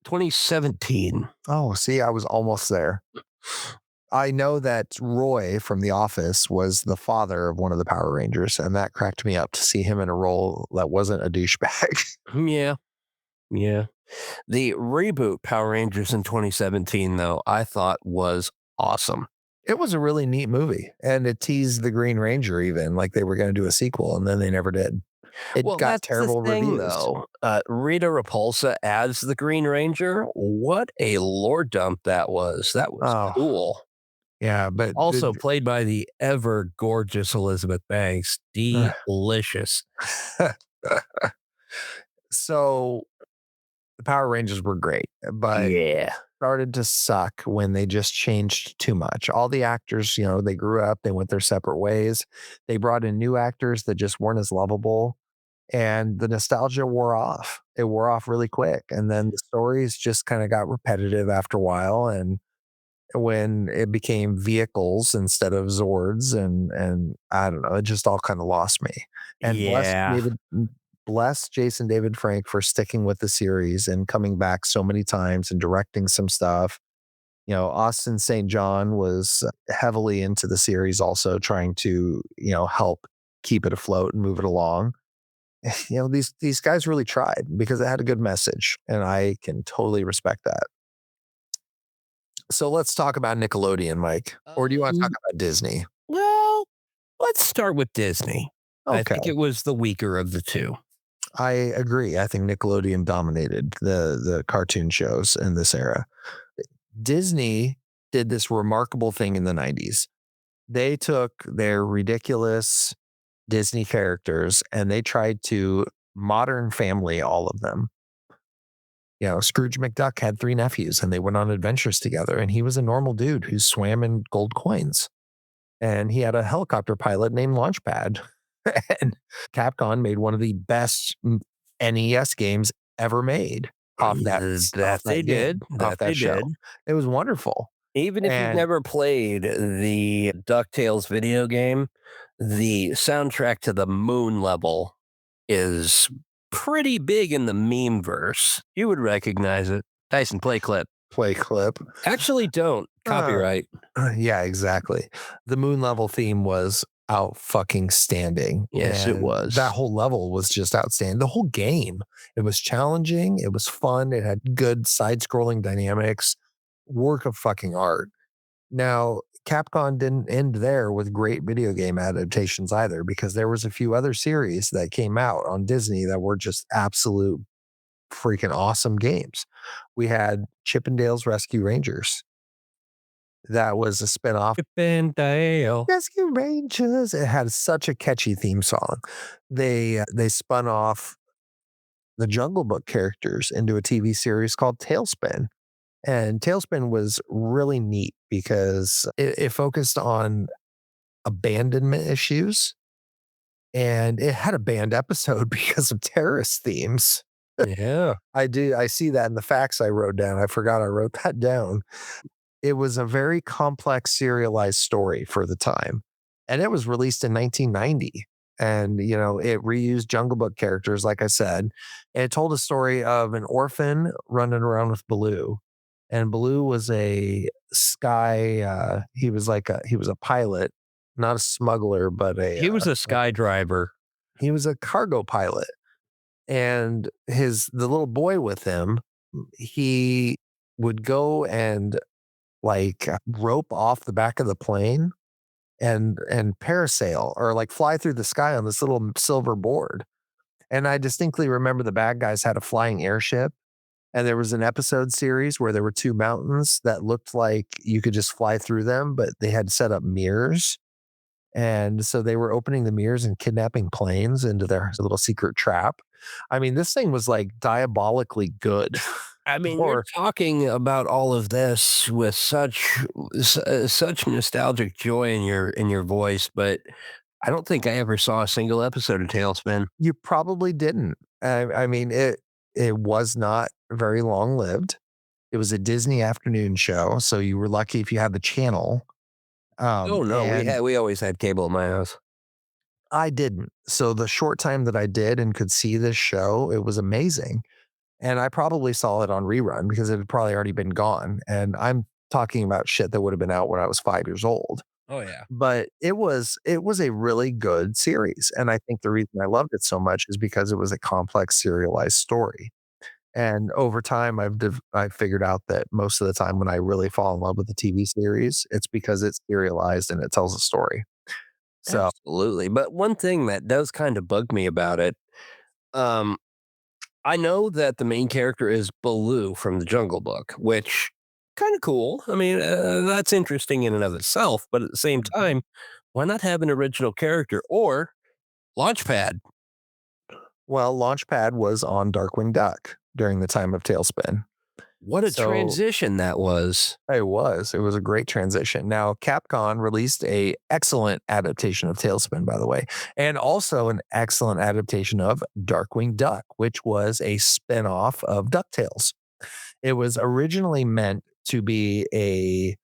2017. Oh, see, I was almost there. I know that Roy from The Office was the father of one of the Power Rangers, and that cracked me up to see him in a role that wasn't a douchebag. Yeah, yeah. The reboot Power Rangers in 2017, though, I thought was awesome. It was a really neat movie, and it teased the Green Ranger even like they were going to do a sequel, and then they never did. It Well, got that's the terrible thing, reviews. though. Rita Repulsa as the Green Ranger. What a lore dump that was. That was Oh, cool. yeah, but Also played by the ever gorgeous Elizabeth Banks. Delicious. so the Power Rangers were great, but Yeah. started to suck when they just changed too much. All the actors, they grew up, they went their separate ways. They brought in new actors that just weren't as lovable, and the nostalgia wore off. It wore off really quick. And then the stories just kind of got repetitive after a while. And when it became vehicles instead of Zords, and I don't know, it just all kind of lost me. And Yeah. bless Jason David Frank for sticking with the series and coming back so many times and directing some stuff. Austin St. John was heavily into the series, also trying to, help keep it afloat and move it along. These guys really tried because it had a good message, and I can totally respect that. So let's talk about Nickelodeon, Mike, or do you want to talk Um, about Disney? well, let's start with Disney. I Okay, think it was the weaker of the two. I agree. I think Nickelodeon dominated the cartoon shows in this era. Disney did this remarkable thing in the 90s. They took their ridiculous Disney characters and they tried to modern family all of them. Scrooge McDuck had three nephews and they went on adventures together. And he was a normal dude who swam in gold coins. And he had a helicopter pilot named Launchpad. And Capcom made one of the best NES games ever made off That they game, did. off That they that show. did. It was wonderful. Even if you've And never played the DuckTales video game, the soundtrack to the Moon level is pretty big in the meme verse. You would recognize it. Tyson, play clip. play clip. Actually, don't. Uh, Copyright. yeah, exactly. The moon level theme was out fucking standing. Yes, it And that was. whole level was just outstanding. The whole game, it was challenging, it was fun, it had good side scrolling dynamics, work of fucking art. Now, Capcom didn't end there with great video game adaptations either, because there was a few other series that came out on Disney that were just absolute freaking awesome games. We had Chippendales Rescue Rangers. That was a spinoff. Chip and Dale. Rescue Rangers. It had such a catchy theme song. They spun off the Jungle Book characters into a TV series called Tailspin. And Tailspin was really neat because it focused on abandonment issues, and it had a banned episode because of terrorist themes. Yeah. I see that in the facts I wrote down. I forgot I wrote that down. It was a very complex serialized story for the time, and it was released in 1990. And, it reused Jungle Book characters, like I said. And it told a story of an orphan running around with Baloo. And Baloo was a he was a pilot, not a smuggler, but He was a sky driver. he was a cargo pilot. And the little boy with him, he would go and rope off the back of the plane and parasail, or fly through the sky on this little silver board. And I distinctly remember the bad guys had a flying airship, and there was an episode series where there were two mountains that looked like you could just fly through them, but they had set up mirrors. And so they were opening the mirrors and kidnapping planes into their little secret trap. I mean, this thing was like diabolically good. I mean, you're Or talking about all of this with such nostalgic joy in your voice, but I don't think I ever saw a single episode of Tailspin. you probably didn't. I mean, it was not very long lived. It was a Disney afternoon show, so you were lucky if you had the channel. Oh no, And we always had cable in my house. I didn't. So the short time that I did and could see this show, it was amazing. And I probably saw it on rerun because it had probably already been gone. And I'm talking about shit that would have been out when I was 5 years old. Oh yeah. But it was a really good series. And I think the reason I loved it so much is because it was a complex serialized story. And over time, I've figured out that most of the time when I really fall in love with a TV series, it's because it's serialized and it tells a story. So, Absolutely. But one thing that does kind of bug me about it, um, I know that the main character is Baloo from the Jungle Book, which kind of cool. I mean, that's interesting in and of itself. But at the same time, why not have an original character or Launchpad? well, Launchpad was on Darkwing Duck during the time of Tailspin. What a So transition that was. it was a great transition. Now, Capcom released a excellent adaptation of Tailspin, by the way, and also an excellent adaptation of Darkwing Duck, which was a spin-off of DuckTales. It was originally meant to be a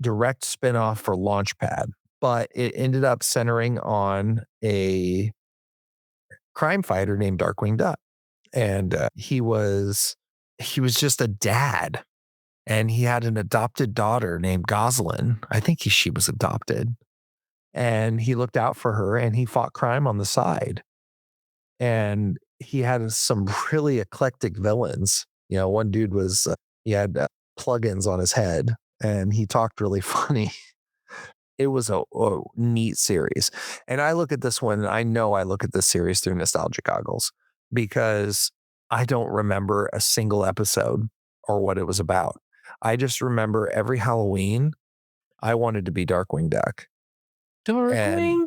direct spin-off for Launchpad, but it ended up centering on a crime fighter named Darkwing Duck. And he was just a dad, and he had an adopted daughter named Goslin. I think she was adopted, and he looked out for her and he fought crime on the side. And he had some really eclectic villains. One dude he had plugins on his head, and he talked really funny. It was a neat series. And I look at this one, and I know I look at this series through nostalgia goggles because I don't remember a single episode or what it was about. I just remember every Halloween, I wanted to be Darkwing Duck, and Darkwing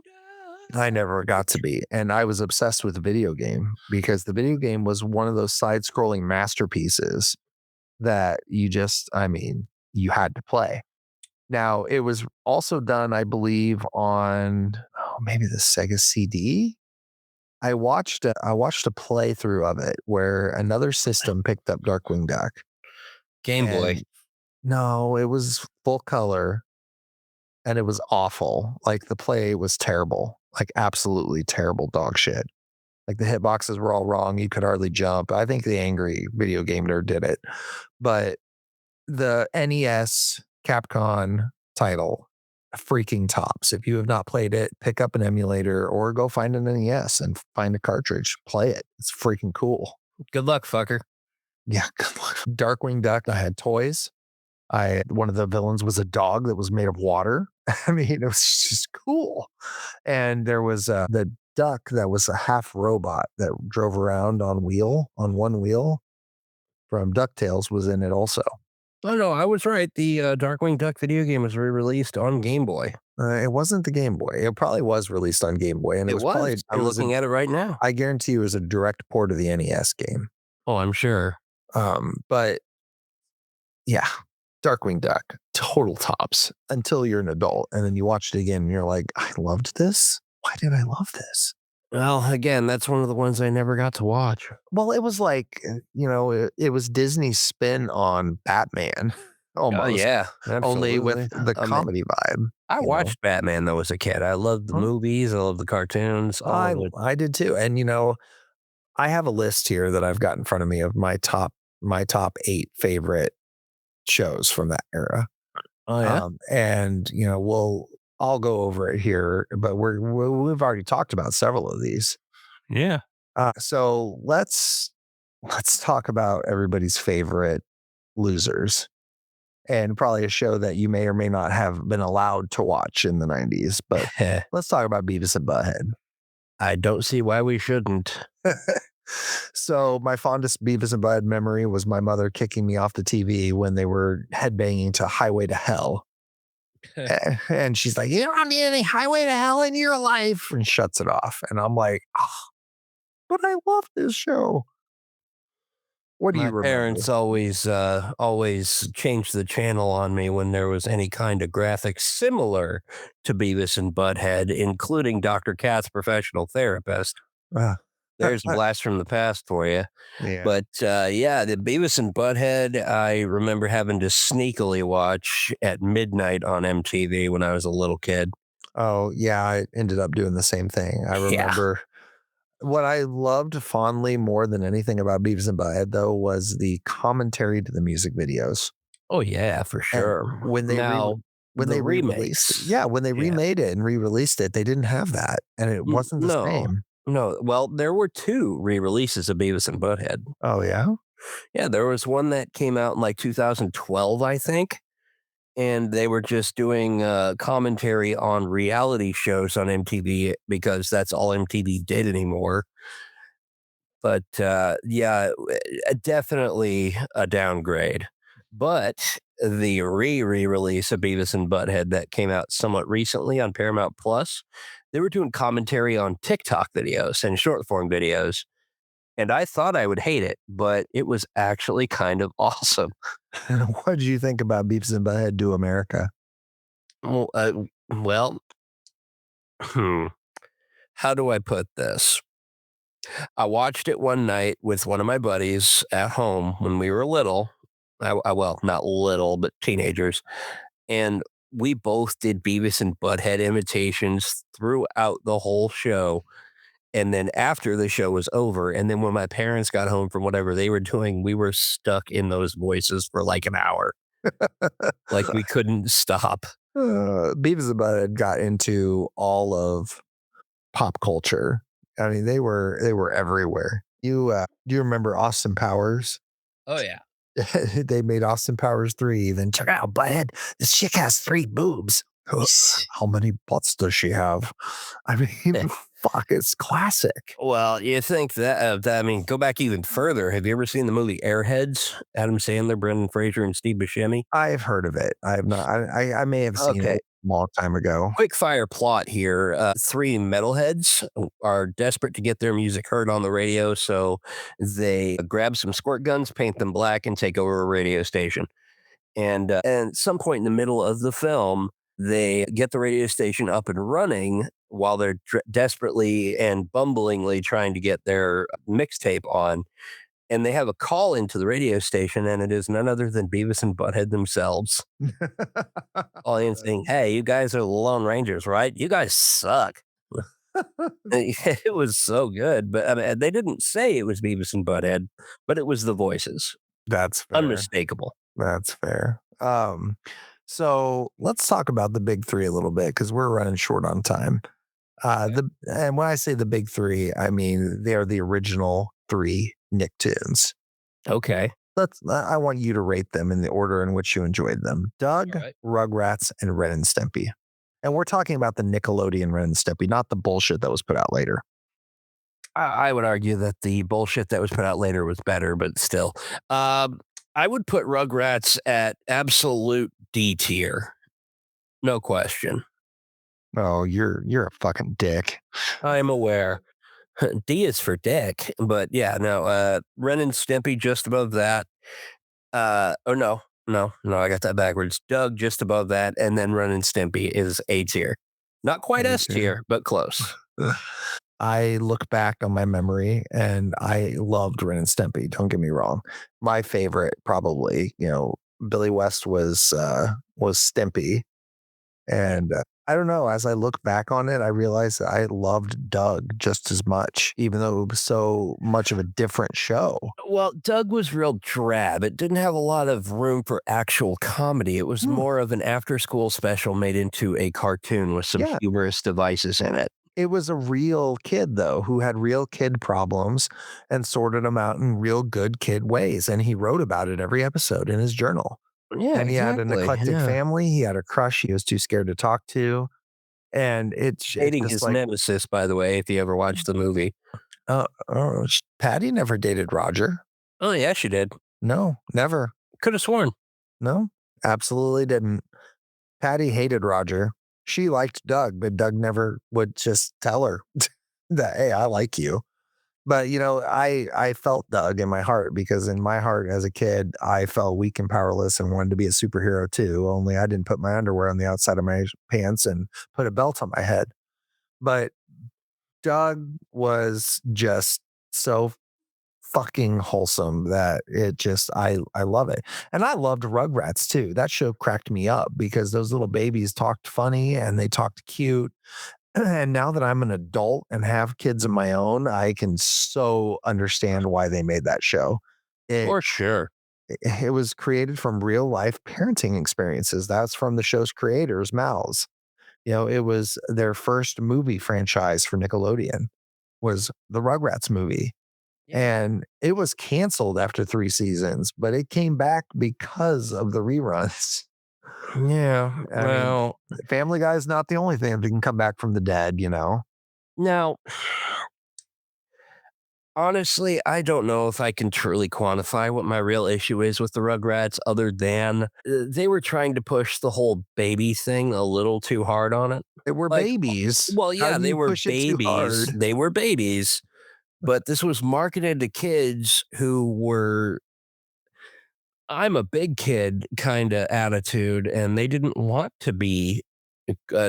I Duck. never got to be. And I was obsessed with the video game because the video game was one of those side scrolling masterpieces that I mean, you had to play. Now, it was also done, I believe, on maybe the Sega CD. I watched a playthrough of it where another system picked up Darkwing Duck, Game Boy. and no, it was full color, and it was awful. Like, the play was terrible, like absolutely terrible dog shit. Like, the hitboxes were all wrong. You could hardly jump. I think the angry video game nerd did it, but the NES Capcom title freaking tops. If you have not played it, pick up an emulator or go find an NES and find a cartridge. Play it. It's freaking cool. Good luck, fucker. Yeah. Darkwing Duck. I had toys. One of the villains was a dog that was made of water. I mean, it was just cool. And there was the duck that was a half robot that drove around on one wheel from DuckTales was in it also. Oh, no, I was right. The Darkwing Duck video game was re-released on Game Boy. It wasn't the Game Boy. It probably was released on Game Boy, and it It was probably was. I'm looking at it right now. I guarantee you it was a direct port of the NES game. Oh, I'm sure. But yeah, Darkwing Duck, total tops until you're an adult, and then you watch it again, and you're like, I loved this. Why did I love this? Well, again, that's one of the ones I never got to watch. Well, it was like, it was Disney's spin on Batman Oh, almost, yeah, only with absolutely. the I mean, comedy vibe. I you know? watched Batman, though, as a kid. I loved the Huh? movies. I loved the cartoons, all I of it. I did too. And I have a list here that I've got in front of me of my top 8 favorite shows from that era. Oh, yeah? And I'll go over it here, but we've already talked about several of these. Yeah. So let's talk about everybody's favorite losers, and probably a show that you may or may not have been allowed to watch in the 90s. But let's talk about Beavis and Butthead. I don't see why we shouldn't. So my fondest Beavis and Butthead memory was my mother kicking me off the TV when they were headbanging to Highway to Hell. And she's like, you don't need any Highway to Hell in your life, and shuts it off. And I'm like, oh, but I love this show. What do you My remember? parents always changed the channel on me when there was any kind of graphic similar to Beavis and Butthead, including Dr. Katz, professional therapist. Uh, There's a blast from the past for you. yeah. But yeah, the Beavis and Butthead, I remember having to sneakily watch at midnight on MTV when I was a little kid. Oh, yeah. I ended up doing the same thing. I Yeah. remember what I loved fondly more than anything about Beavis and Butthead, though, was the commentary to the music videos. Oh, yeah, for And sure. when they Now, when the they re-released, remakes. yeah, when they Yeah. remade it and re-released it, they didn't have that, and it wasn't the No, same. no. Well, there were two re releases of Beavis and Butthead. Oh, yeah? Yeah, there was one that came out in like 2012, I think. And they were just doing commentary on reality shows on MTV because that's all MTV did anymore. But yeah, definitely a downgrade. But the re-release of Beavis and Butthead that came out somewhat recently on Paramount Plus, they were doing commentary on TikTok videos and short form videos. And I thought I would hate it, but it was actually kind of awesome. What did you think about Beavis and Butthead Do America? Well, well, hmm, how do I put this? I watched it one night with one of my buddies at home when we were little. Well, not little, but teenagers. And we both did Beavis and Butthead imitations throughout the whole show. And then after the show was over, and then when my parents got home from whatever they were doing, we were stuck in those voices for like an hour. Like we couldn't stop. Beavis and Butthead got into all of pop culture. I mean, they were everywhere. Do you remember Austin Powers? Oh, yeah. They made Austin Powers 3. Then check out Butthead. This chick has 3 boobs. How many butts does she have? I mean, fuck, it's classic. Well, you think I mean, go back even further. Have you ever seen the movie Airheads? Adam Sandler, Brendan Fraser, and Steve Buscemi? I've heard of it. I have not. I may have seen it Okay. a long time ago. Quick fire plot here. Three metalheads are desperate to get their music heard on the radio, so they grab some squirt guns, paint them black, and take over a radio station. And at some point in the middle of the film, they get the radio station up and running while they're desperately and bumblingly trying to get their mixtape on. And they have a call into the radio station, and it is none other than Beavis and Butthead themselves. Calling in saying, "Hey, you guys are the Lone Rangers, right? You guys suck." It was so good, but I mean, they didn't say it was Beavis and Butthead, but it was the voices. That's fair. Unmistakable. That's fair. So let's talk about the big three a little bit because we're running short on time. And when I say the big three, I mean they're the original three Nicktoons. Okay. I want you to rate them in the order in which you enjoyed them: All Doug, right. Rugrats, and Ren and Stimpy. And we're talking about the Nickelodeon Ren and Stimpy, not the bullshit that was put out later. I would argue that the bullshit that was put out later was better, but still. Um, I would put Rugrats at absolute D tier. No question. Oh, you're a fucking dick. I'm aware. D is for dick, but yeah, no, Ren and Stimpy just above that. Oh no, I got that backwards. Doug just above that, and then Ren and Stimpy is A tier. Not quite A S tier. tier, but close. I look back on my memory and I loved Ren and Stimpy. Don't get me wrong. My favorite, probably, Billy West was Stimpy, and I don't know. As I look back on it, I realized that I loved Doug just as much, even though it was so much of a different show. Well, Doug was real drab. It didn't have a lot of room for actual comedy. It was Hmm. more of an after school special made into a cartoon with some Yeah, humorous devices in it. it was a real kid though who had real kid problems and sorted them out in real good kid ways, and he wrote about it every episode in his journal. Yeah, And he had an exactly. eclectic Yeah. family. He had a crush he was too scared to talk to, and it's Dating just his like, nemesis, by the way, if you ever watched the movie. Patty never dated Roger. Oh, yeah, she did. No, never. Could have sworn. No, absolutely didn't. Patty hated Roger. She liked Doug, but Doug never would just tell her that, "Hey, I like you." But, I felt Doug in my heart because in my heart as a kid, I felt weak and powerless and wanted to be a superhero too, only I didn't put my underwear on the outside of my pants and put a belt on my head. But Doug was just so fucking wholesome that I love it. And I loved Rugrats too. That show cracked me up because those little babies talked funny and they talked cute. And now that I'm an adult and have kids of my own, I can so understand why they made that show. It For sure. it was created from real life parenting experiences. That's from the show's creators' mouths. It was their first movie franchise for Nickelodeon was the Rugrats movie. Yeah. And it was canceled after 3 seasons, but it came back because of the reruns. Yeah. I mean, Well, Family Guy is not the only thing that can come back from the dead. now, honestly, I don't know if I can truly quantify what my real issue is with the Rugrats other than they were trying to push the whole baby thing a little too hard on it. They were Like, babies. well, How yeah, do they you were push it too babies. hard? They were babies, but this was marketed to kids who were I'm a big kid kind of attitude, and they didn't want to be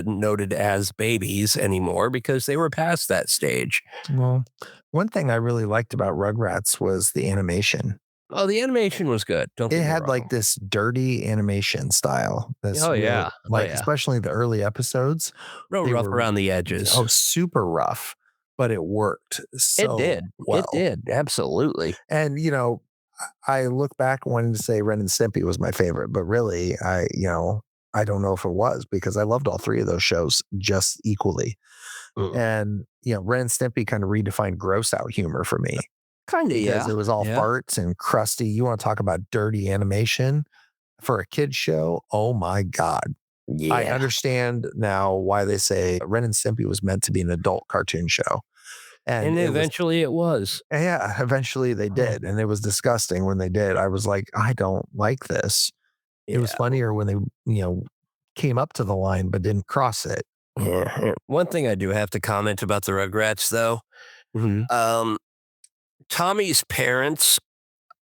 noted as babies anymore because they were past that stage. Well, one thing I really liked about Rugrats was the animation. Oh, the animation was good. Don't It get me had like wrong. this dirty animation style. This Oh real yeah, oh like yeah. especially the early episodes, Real they rough were around the edges. super rough, but it worked It so did. It well. did. Absolutely. And I look back wanting to say Ren and Stimpy was my favorite, but really I don't know if it was because I loved all three of those shows just equally. Mm. And Ren and Stimpy kind of redefined gross out humor for me Kind of. because Yeah. it was all Yeah. farts and crusty. You want to talk about dirty animation for a kid show? Oh my God. I Yeah. understand now why they say Ren and Stimpy was meant to be an adult cartoon show. And And it was, eventually it was. yeah, eventually they Oh, did. And it was disgusting when they did. I was like, I don't like this. It was yeah. funnier when they, came up to the line but didn't cross it. Yeah. One thing I do have to comment about the Rugrats, though, Mhm. um, Tommy's parents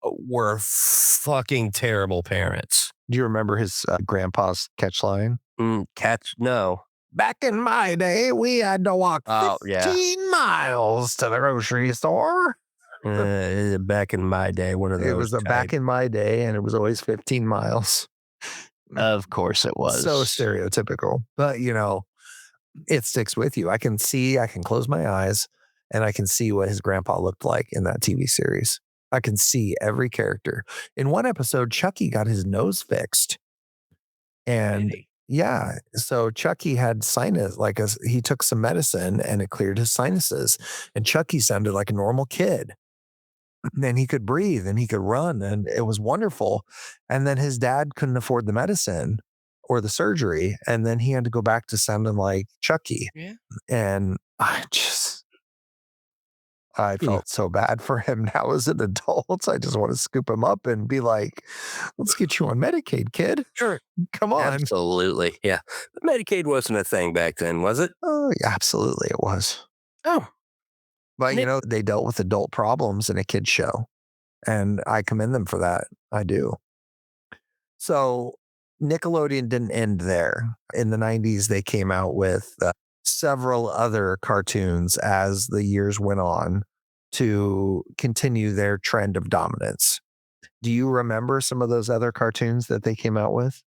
were fucking terrible parents. Do you remember his grandpa's catch line? Catch no. Back in my day, we had to walk Oh, yeah. 15 miles to the grocery store. Back in my day, one of It those was a type. back in my day, and it was always 15 miles. Of course it So was. stereotypical, but it sticks with you. I can close my eyes and I can see what his grandpa looked like in that TV series. I can see every character. In one episode, Chucky got his nose fixed. And Really? yeah, so Chucky had sinus, like he took some medicine and it cleared his sinuses. And Chucky sounded like a normal kid. And he could breathe and he could run and it was wonderful. And then his dad couldn't afford the medicine or the surgery. And then he had to go back to sounding like Chucky. Yeah. And I Hmm. felt so bad for him now as an adult. I just want to scoop him up and be like, let's get you on Medicaid, kid. Sure. Come on. Absolutely. Yeah. But Medicaid wasn't a thing back then, was it? Oh, yeah, absolutely. It was. Oh, But, Nick. they dealt with adult problems in a kid's show. And I commend them for that. I do. So Nickelodeon didn't end there. In the 90s, they came out with several other cartoons as the years went on to continue their trend of dominance. Do you remember some of those other cartoons that they came out with?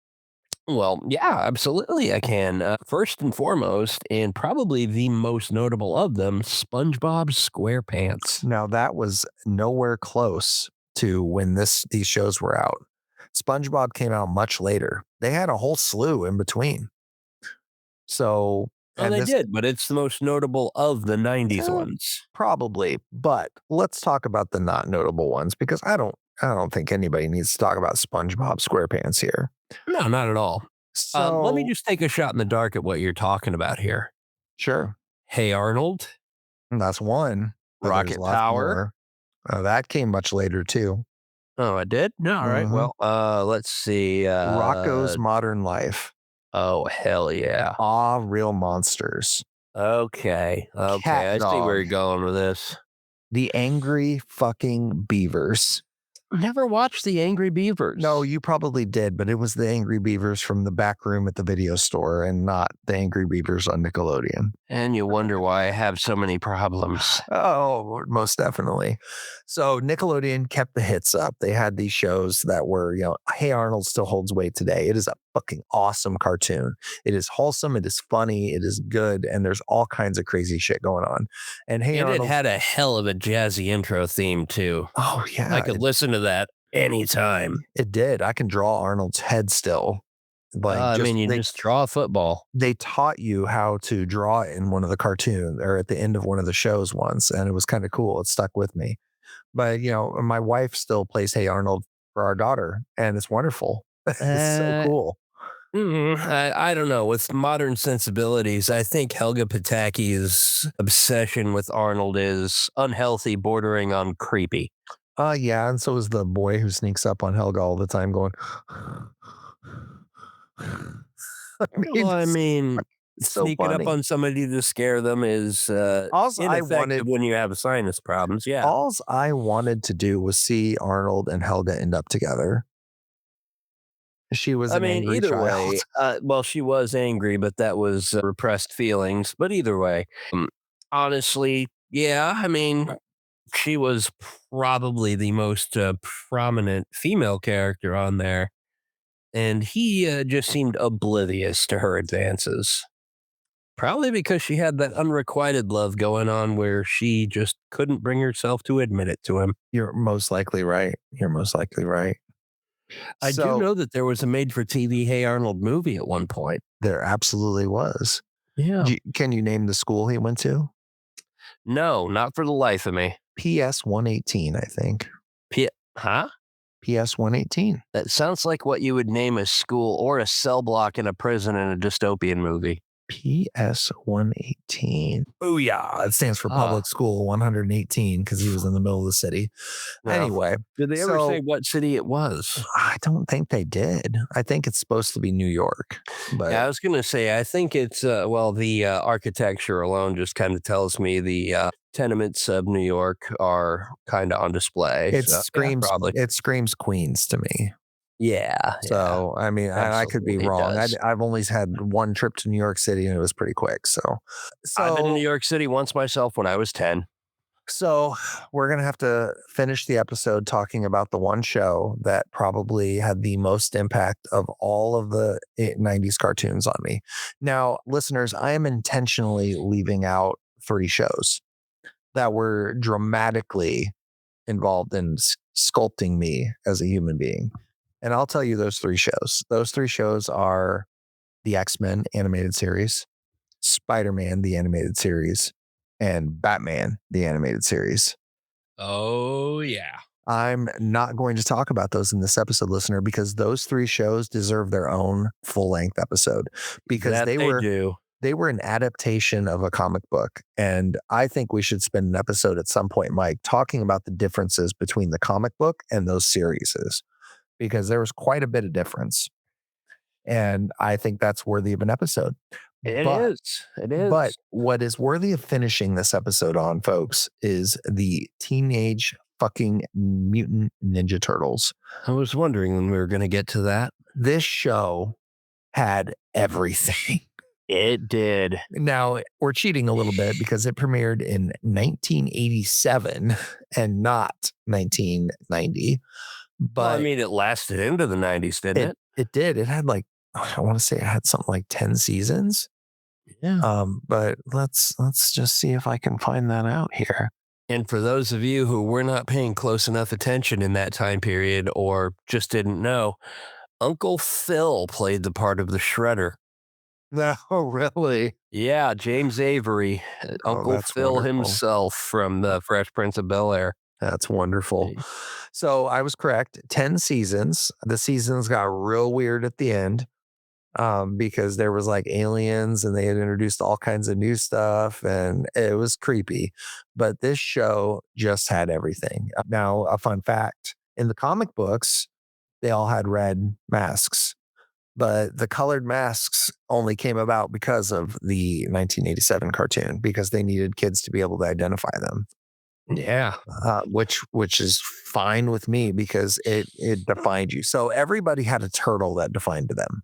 Well, yeah, absolutely. I can. First and foremost, and probably the most notable of them, SpongeBob SquarePants. Now that was nowhere close to when these shows were out. SpongeBob came out much later. They had a whole slew in between. So, Oh, and they this did, but it's the most notable of the 90s eh, ones. probably, but let's talk about the not notable ones because I don't think anybody needs to talk about SpongeBob SquarePants here. No, not at all. Let me So, just take a shot in the dark at what you're talking about here. sure, Hey Arnold, that's one, but there's Rocket lots Power. more. That came much later too. Oh, I did? No, all right. Mhm. Well, let's see. Rocco's Modern Life. Oh, hell yeah. Ah, Real Monsters. Okay. Cat Okay. I see where Dog. you're going with this. The Angry Fucking Beavers. Never watched the Angry No, Beavers. you probably did, but it was the Angry Beavers from the back room at the video store and not the Angry Beavers on Nickelodeon. And you wonder why I have so many problems. Oh, most definitely. So Nickelodeon kept the hits up. They had these shows that were, Hey Arnold still holds weight today. It is a fucking awesome cartoon. It is wholesome, it is funny, it is good, and there's all kinds of crazy shit going on. And Hey And it Arnold, had a hell of a jazzy intro theme, too. oh I yeah, could listen to that anytime. it did. I can draw Arnold's head still. Like I just mean, you just draw a football. they taught you how to draw it in one of the cartoons or at the end of one of the shows once, and it was kind of cool. It stuck with me. But my wife still plays Hey Arnold for our daughter, and it's wonderful. It's so Uh, cool. I don't know. With modern sensibilities, I think Helga Pataki's obsession with Arnold is unhealthy, bordering on creepy. Yeah, and so is the boy who sneaks up on Helga all the time going, I Well, mean, I mean, it's so sneaking up funny. on somebody to scare them is Alls I ineffective wanted when you have sinus problems. Yeah. alls I wanted to do was see Arnold and Helga end up together. She was I an mean, angry either child. way, well, she was angry, but that was repressed feelings. But either way, honestly, yeah, I mean, she was probably the most prominent female character on there. And he just seemed oblivious to her advances. Probably because she had that unrequited love going on where she just couldn't bring herself to admit it to him. You're most likely right. You're most likely right. I do So know that there was a made for TV Hey Arnold movie at one point. there absolutely was. Yeah. Can you name the school he went to? No, not for the life of me. PS 118, I think. Huh? PS 118. That sounds like what you would name a school or a cell block in a prison in a dystopian movie. PS 118. Booyah. It stands for Ah, Public School 118 because he was in the middle of the city. no. Anyway, Did they ever say so what city it was? I don't think they did. I think it's supposed to be New York, but Yeah, I was gonna say, I think it's, well, the architecture alone just kind of tells me the tenements of New York are kind of on display. it So, yeah, screams probably. it screams Queens to me. Yeah, yeah, So, I mean, I could be absolutely it wrong. does. I've only had one trip to New York City and it was pretty quick. So, I've been in New so York City once myself when I was 10. So we're going to have to finish the episode talking about the one show that probably had the most impact of all of the 90s cartoons on me. Now, listeners, I am intentionally leaving out three shows that were dramatically involved in sculpting me as a human being. And I'll tell you those three shows. Those three shows are the X-Men animated series, Spider-Man, the animated series, and Batman, the animated series. Oh, yeah. I'm not going to talk about those in this episode, listener, because those three shows deserve their own full-length episode because That they do. they were an adaptation of a comic book. And I think we should spend an episode at some point, Mike, talking about the differences between the comic book and those series because there was quite a bit of difference. And I think that's worthy of an episode. It But is. It but is. what is worthy of finishing this episode on, folks, is the Teenage Fucking Mutant Ninja Turtles. I was wondering when we were going to get to that. This show had everything. It did. Now, we're cheating a little bit because it premiered in 1987 and not 1990. Well, I But mean, it lasted into the 90s, didn't it? it did. It had like, I want to say it had something like 10 seasons. Yeah. But let's just see if I can find that out here. And for those of you who were not paying close enough attention in that time period or just didn't know, Uncle Phil played the part of the Shredder. No, really? Yeah, James Avery, Oh, Uncle that's Phil wonderful. himself from the Fresh Prince of Bel-Air. That's wonderful. Hey. So I was correct. 10 seasons. The seasons got real weird at the end because there was like aliens and they had introduced all kinds of new stuff and it was creepy. But this show just had everything. Now, a fun fact in the comic books, they all had red masks. But the colored masks only came about because of the 1987 cartoon because they needed kids to be able to identify them, Yeah. which is fine with me because it defined you. So everybody had a turtle that defined them.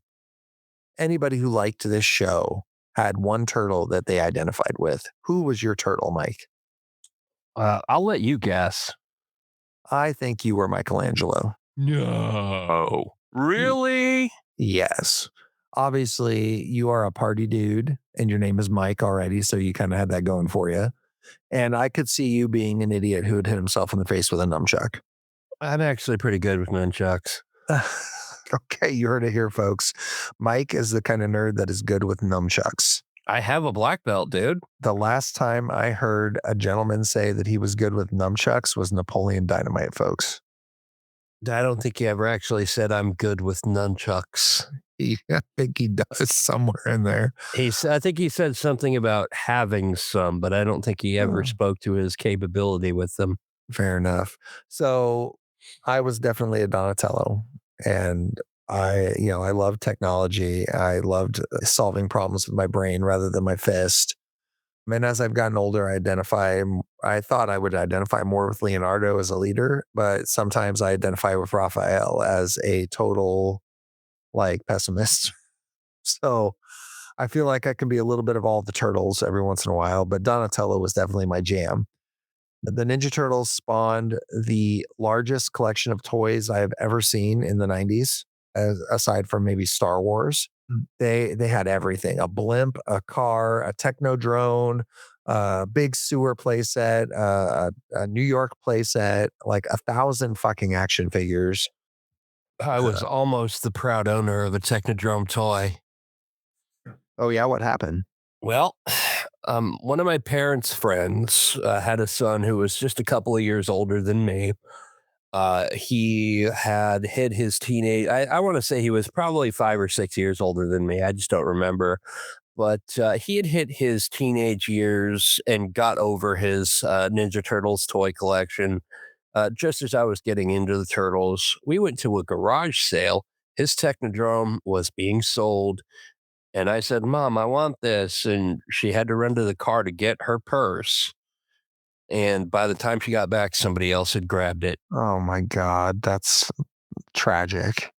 Anybody who liked this show had one turtle that they identified with. Who was your turtle, Mike? I'll let you guess. I think you were Michelangelo. No. Really? Yes. Obviously, you are a party dude and your name is Mike already. So you kind of had that going for you. And I could see you being an idiot who would hit himself in the face with a nunchuck. I'm actually pretty good with nunchucks. Okay, you heard it here, folks. Mike is the kind of nerd that is good with nunchucks. I have a black belt, dude. The last time I heard a gentleman say that he was good with nunchucks was Napoleon Dynamite, folks. I don't think he ever actually said I'm good with nunchucks. I think he does somewhere in there. I think he said something about having some, but I don't think he ever Oh. spoke to his capability with them. Fair enough. So I was definitely a Donatello and I loved technology. I loved solving problems with my brain rather than my fist. And as I've gotten older, I thought I would identify more with Leonardo as a leader, but sometimes I identify with Raphael as a total like pessimist. So I feel like I can be a little bit of all the turtles every once in a while, but Donatello was definitely my jam. The Ninja Turtles spawned the largest collection of toys I have ever seen in the 90s, aside from maybe Star Wars. They had everything: a blimp, a car, a techno drone, a big sewer playset, a New York playset, like 1,000 fucking action figures. I was almost the proud owner of a Technodrome toy. Oh yeah, what happened? Well, one of my parents' friends had a son who was just a couple of years older than me. He had hit his teenage. I want to say he was probably 5 or 6 years older than me. I just don't remember. But he had hit his teenage years and got over his Ninja Turtles toy collection. Just as I was getting into the Turtles, we went to a garage sale. His Technodrome was being sold. And I said, Mom, I want this. And she had to run to the car to get her purse. And by the time she got back, somebody else had grabbed it. Oh my God, that's tragic.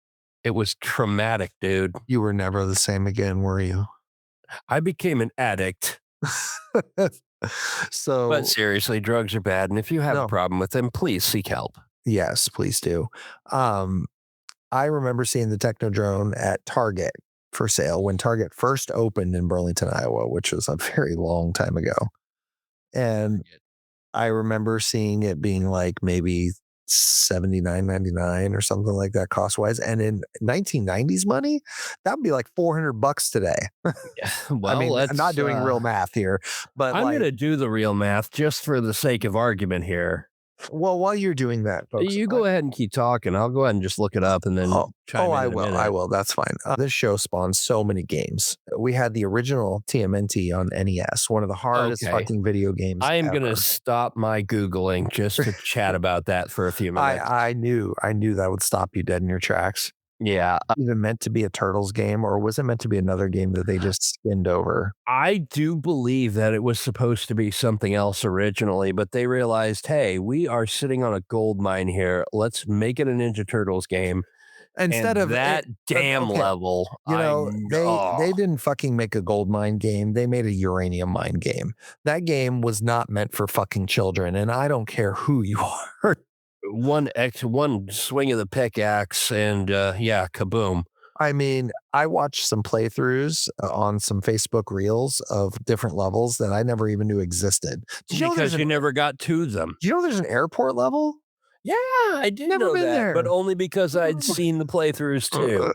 It was traumatic, dude. You were never the same again, were you? I became an addict. So, But seriously, drugs are bad. And if you have a no, problem with them, please seek help. yes, please do. Um, I remember seeing the Technodrome at Target for sale when Target first opened in Burlington, Iowa, which was a very long time ago. And I remember seeing it being like maybe $79.99 or something like that cost wise. And in 1990s money, that would be like $400 today. I Well, mean, I'm not let's, doing real math here, but I'm like, gonna do the real math just for the sake of argument here. well, while you're doing that, folks, You go ahead and keep talking. I'll go ahead and just look it up and then oh, chime in I in a will. I minute. will. That's fine. This show spawned so many games. We had the original TMNT on NES, one of the hardest Okay. fucking video games I am gonna ever. stop my Googling just to chat about that for a few minutes. I knew that would stop you dead in your tracks. Yeah, Even meant to be a Turtles game, or was it meant to be another game that they just skinned over? I do believe that it was supposed to be something else originally, but they realized, hey, we are sitting on a gold mine here. Let's make it a Ninja Turtles game. Instead And of it, that damn okay, level, you know, they didn't fucking make a gold mine game. They made a uranium mine game. That game was not meant for fucking children, and I don't care who you are. one swing of the pickaxe and yeah, kaboom. I mean, I watched some playthroughs on some Facebook reels of different levels that I never even knew existed. Because you never got to them. Do you know there's an airport level? Yeah, I did Never know been that, but there. only because I'd seen the playthroughs too.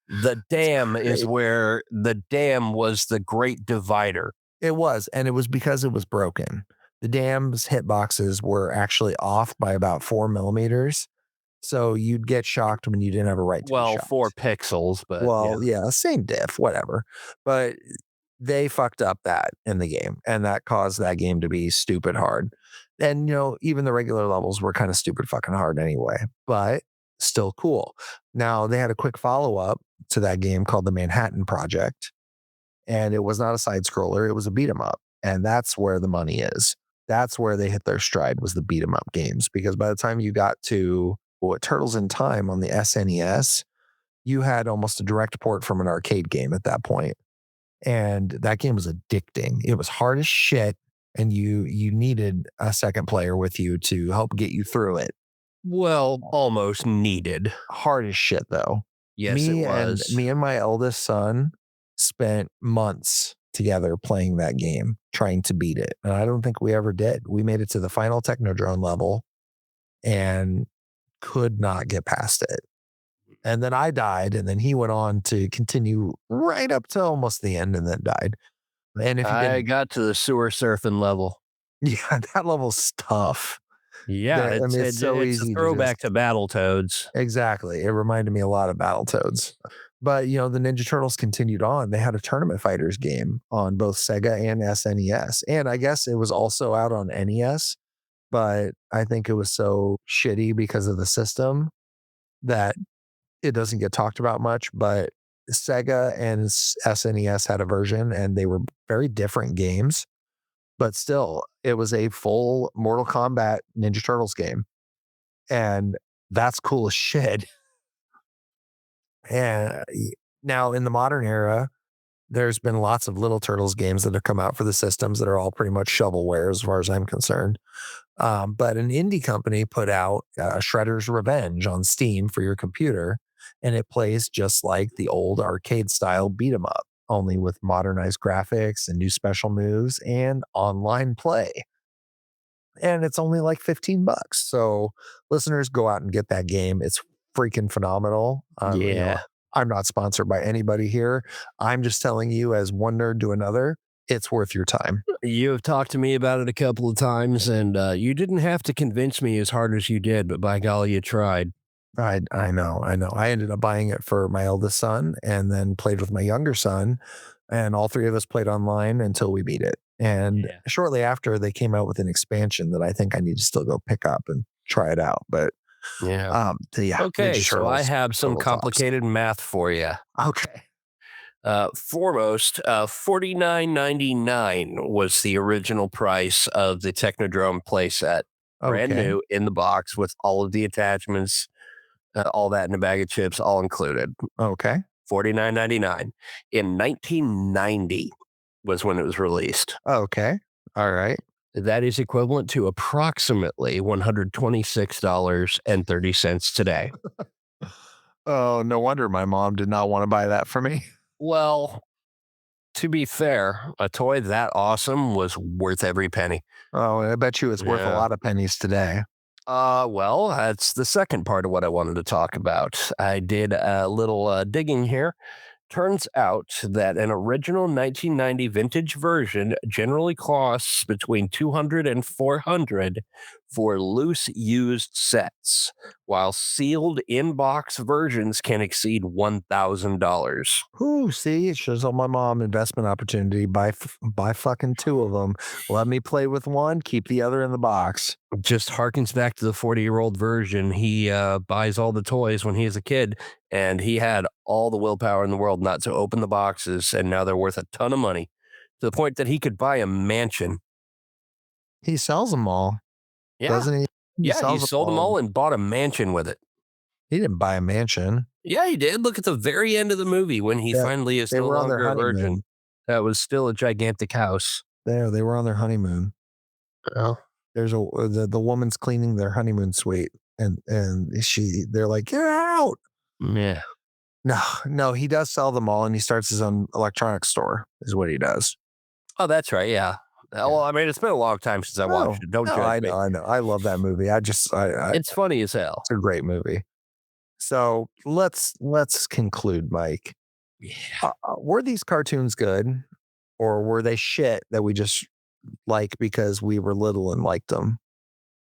The It's dam is great. where the dam was the great divider. It was, and it was because it was broken. The dam's hitboxes were actually off by about 4 millimeters. So you'd get shocked when you didn't have a right to be Well, 4 shocked. pixels, but yeah. Well, yeah, same diff, whatever. But they fucked up that in the game, and that caused that game to be stupid hard. And, even the regular levels were kind of stupid fucking hard anyway, but still cool. Now, they had a quick follow up to that game called the Manhattan Project, and it was not a side scroller, it was a beat 'em up. And that's where the money is. That's where they hit their stride, was the beat 'em up games, because by the time you got to Turtles in Time on the SNES, you had almost a direct port from an arcade game at that point. And that game was addicting. It was hard as shit, and you needed a second player with you to help get you through it. Well, almost needed. Hard as shit though. Yes, it Me was. and my eldest son spent months together playing that game, trying to beat it. And I don't think we ever did. We made it to the final Technodrome level and could not get past it. And then I died, and then he went on to continue right up to almost the end and then died. And if you I didn't, got to the sewer surfing level. yeah, that level's tough. Yeah, I mean, it's so it's a easy to throwback just to Battletoads. exactly. It reminded me a lot of Battletoads. But the Ninja Turtles continued on. They had a Tournament Fighters game on both Sega and SNES. And I guess it was also out on NES, but I think it was so shitty because of the system that it doesn't get talked about much. But Sega and SNES had a version, and they were very different games. But still, it was a full Mortal Kombat Ninja Turtles game. And that's cool as shit. And now in the modern era, there's been lots of Little Turtles games that have come out for the systems that are all pretty much shovelware as far as I'm concerned. But an indie company put out Shredder's Revenge on Steam for your computer, and it plays just like the old arcade style beat 'em up, only with modernized graphics and new special moves and online play. And it's only like 15 bucks. So listeners, go out and get that game. It's freaking phenomenal. Yeah. I'm not sponsored by anybody here. I'm just telling you, as one nerd to another, it's worth your time. You have talked to me about it a couple of times, and you didn't have to convince me as hard as you did, but by golly, you tried. I know, I know. I ended up buying it for my eldest son and then played with my younger son. And all three of us played online until we beat it. And Yeah. shortly after, they came out with an expansion that I think I need to still go pick up and try it out. But Yeah. yeah, Okay, Ninja so I Turtles, have some total tops. complicated math for you. Okay. Foremost, $49.99 was the original price of the Technodrome playset. Brand Okay. new in the box with all of the attachments, all that in a bag of chips, all included. Okay. $49.99. In 1990 was when it was released. Okay. All right. That is equivalent to approximately $126.30 today. Oh, no wonder my mom did not want to buy that for me. Well, to be fair, a toy that awesome was worth every penny. Oh, I bet you it's worth a Yeah. lot of pennies today. Well, that's the second part of what I wanted to talk about. I did a little digging here. Turns out that an original 1990 vintage version generally costs between 200 and 400 for loose used sets, while sealed in-box versions can exceed $1,000. Ooh, see, it shows on my mom investment opportunity. Buy fucking two of them. Let me play with one, keep the other in the box. Just harkens back to the 40-year-old version. He buys all the toys when he was a kid, and he had all the willpower in the world not to open the boxes, and now they're worth a ton of money to the point that he could buy a mansion. He sells them all, Yeah. doesn't he? He Yeah, he sells them sold them all. all and bought a mansion with it. He didn't buy a mansion. Yeah, he did. Look at the very end of the movie when he Yeah, finally is they no were on their longer a virgin. honeymoon. That was still a gigantic house. There, they were on their honeymoon. Well, There's the woman's cleaning their honeymoon suite, and they're like, get out. yeah. No, no, he does sell them all, and he starts his own electronics store. Is what he does. Oh, that's right. Yeah. Well, Yeah. I mean, it's been a long time since I No, watched it. Don't no, judge I me. know, I know. I love that movie. It's funny as hell. It's a great movie. So let's conclude, Mike. Yeah. Were these cartoons good, or were they shit that we just like because we were little and liked them?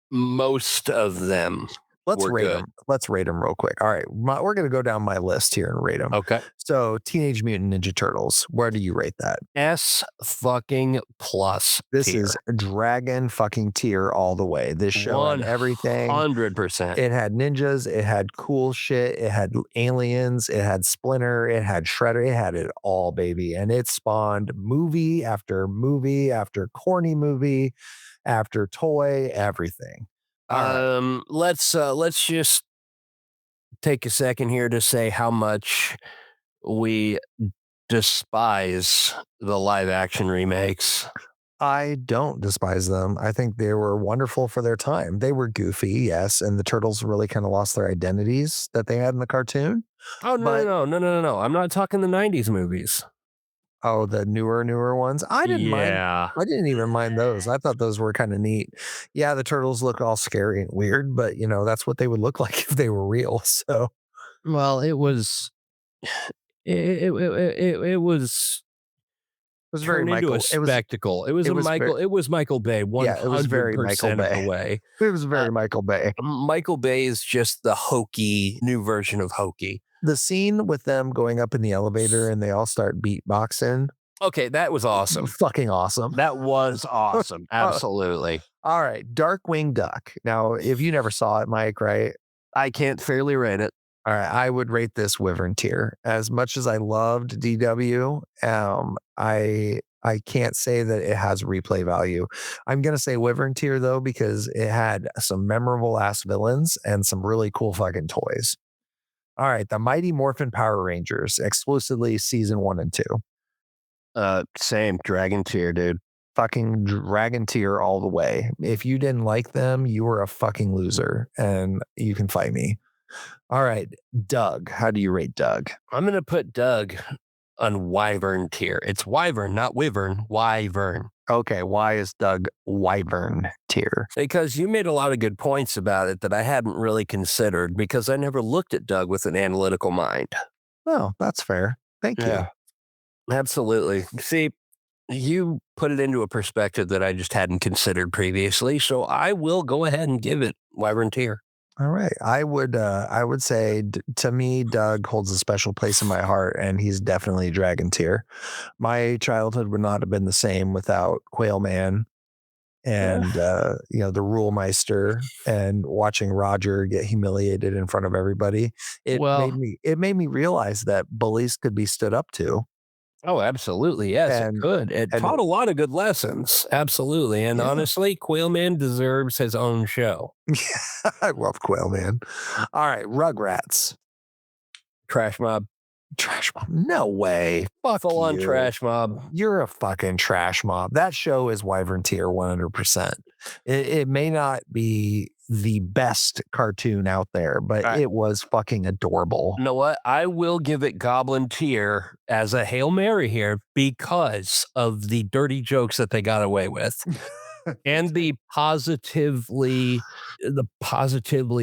Most of them Let's were rate good. them. Let's rate them real quick. All right, we're gonna go down my list here and rate them. Okay. So, Teenage Mutant Ninja Turtles. Where do you rate that? S fucking plus This tier. is dragon fucking tier all the way. This show had everything. 100%. It had ninjas, it had cool shit, it had aliens, it had Splinter, it had Shredder, it had it all, baby. And it spawned movie after corny movie after toy, everything. All right. Let's just take a second here to say how much we despise the live action remakes. I don't despise them. I think they were wonderful for their time. They were goofy, yes, and the turtles really kind of lost their identities that they had in the cartoon. Oh no, But no, no, no, no, no, no. I'm not talking the 90s movies. oh, the newer ones. I didn't mind. Yeah. I didn't even mind those. I thought those were kind of neat. Yeah, the turtles look all scary and weird, but that's what they would look like if they were real. So Well, it was it was it was very turned into a Michael. spectacle. It was It a was very Michael it was Michael Bay yeah, it was very Michael 100% of the Bay. way. It was Uh, very Michael Bay. Michael Bay is just the hokey new version of hokey. The scene with them going up in the elevator and they all start beatboxing, Okay, that was awesome. fucking awesome. That was awesome. Uh, Absolutely. all right, Darkwing Duck. Now, if you never saw it, Mike, right? I can't fairly rate it. All right, I would rate this Wyvern tier. As much as I loved DW, I can't say that it has replay value. I'm gonna say Wyvern tier though because it had some memorable ass villains and some really cool fucking toys. All right, the Mighty Morphin Power Rangers, exclusively season 1 and 2. Same Dragon tier, dude. Fucking dragon tier all the way. If you didn't like them, you were a fucking loser, and you can fight me. All right, Doug. How do you rate Doug? I'm gonna put Doug on Wyvern tier. It's Wyvern, not Wyvern. Wyvern. Okay, why is Doug Wyvern tier? Because you made a lot of good points about it that I hadn't really considered because I never looked at Doug with an analytical mind. Oh, that's fair. Thank you. Yeah, absolutely. See, you put it into a perspective that I just hadn't considered previously. So I will go ahead and give it Wyvern tier. All right. I would say to me, Doug holds a special place in my heart, and he's definitely dragon tier. My childhood would not have been the same without Quail Man and the Rule Meister and watching Roger get humiliated in front of everybody. It Well, made me realize that bullies could be stood up to. oh, absolutely. Yes, it And could. It and taught a lot of good lessons. Absolutely. And yeah, honestly, Quailman deserves his own show. I love Quail Man. All right, Rugrats. Trash mob. Trash mob. No way. Fuck Full on you. trash mob. You're a fucking trash mob. That show is Wyvern tier 100%. It may not be the best cartoon out there, but All right. it was fucking adorable. You know what? I will give it Goblin tier as a Hail Mary here because of the dirty jokes that they got away with. and the positively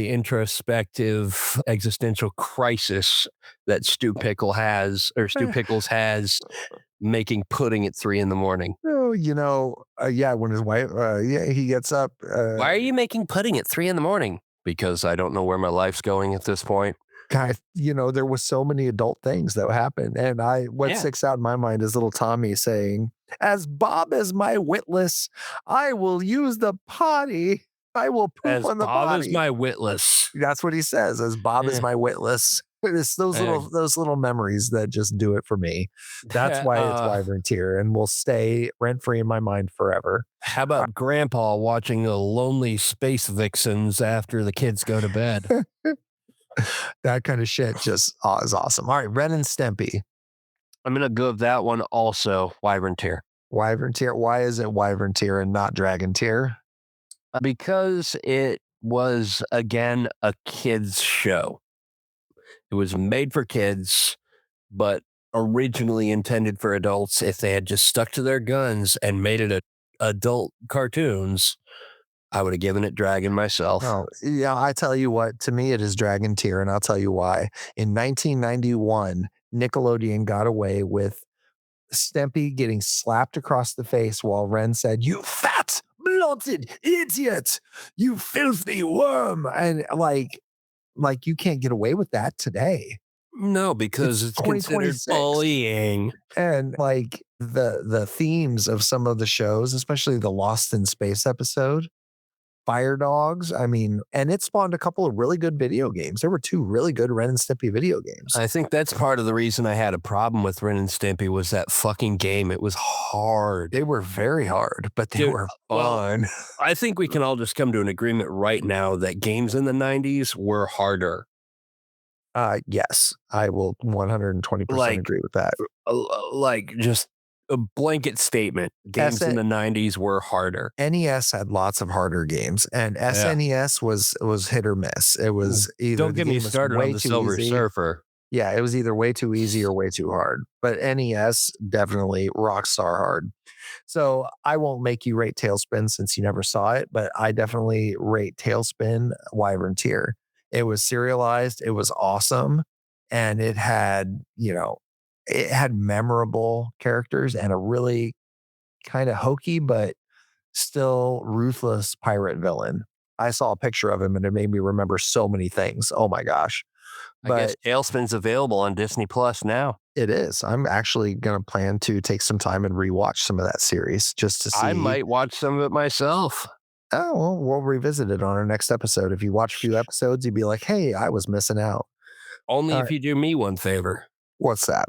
introspective existential crisis that Stu Pickles has making pudding at 3 in the morning. Oh, yeah, when his wife, yeah, he gets up, Why are you making pudding at 3 in the morning? Because I don't know where my life's going at this point. guy, there was so many adult things that happened. And what Yeah. sticks out in my mind is little Tommy saying, as Bob is my witless, I will use the potty. I will poop As on the Bob is potty. my witless. That's what he says, as Bob is Yeah. my witless. It's Uh, those little memories that just do it for me. That's why it's uh, Wyvern Tear and will stay rent free in my mind forever. how Uh, about Grandpa watching the lonely space vixens after the kids go to bed? that kind of shit just is awesome. All right, Ren and Stimpy. I'm gonna go with that one also, Wyvern Tear. Wyvern Tear. Why is it Wyvern Tear and not Dragon Tear? Because it was, again, a kids' show. It was made for kids, but originally intended for adults. If they had just stuck to their guns and made it adult cartoons, I would have given it Dragon myself. Oh, yeah, I tell you what, to me it is Dragon Tear, and I'll tell you why. In 1991, Nickelodeon got away with Stimpy getting slapped across the face while Ren said, "You fat, bloated idiot, you filthy worm." And like you can't get away with that today. No, because It's it's considered 2026. bullying. And like the themes of some of the shows, especially the Lost in Space episode, Fire Dogs. I mean, and it spawned a couple of really good video games. There were two really good Ren and Stimpy video games. I think that's part of the reason I had a problem with Ren and Stimpy was that fucking game. It was hard. They were very hard, but they Dude, were well, fun. I think we can all just come to an agreement right now that games in the 90s were harder. Yes, I will 120% Like, agree with that. just a blanket statement. Games in S- the 90s were harder. NES had lots of harder games, and Yeah. SNES was hit or miss. It was either Don't the get me game was started on way the too Silver easy. Surfer. Yeah, it was either way too easy or way too hard. But NES definitely rock star hard. So I won't make you rate Tailspin since you never saw it, but I definitely rate Tailspin Wyvern Tear. It was serialized, it was awesome, and it had memorable characters and a really kind of hokey but still ruthless pirate villain. I saw a picture of him and it made me remember so many things. Oh my gosh. I guess But Tailspin's available on Disney Plus now. it is. I'm actually going to plan to take some time and rewatch some of that series just to I see. might watch some of it myself. Oh, well, we'll revisit it on our next episode. If you watch a few episodes, you'd be like, hey, I was missing out. Only All if right. you do me one favor. What's that?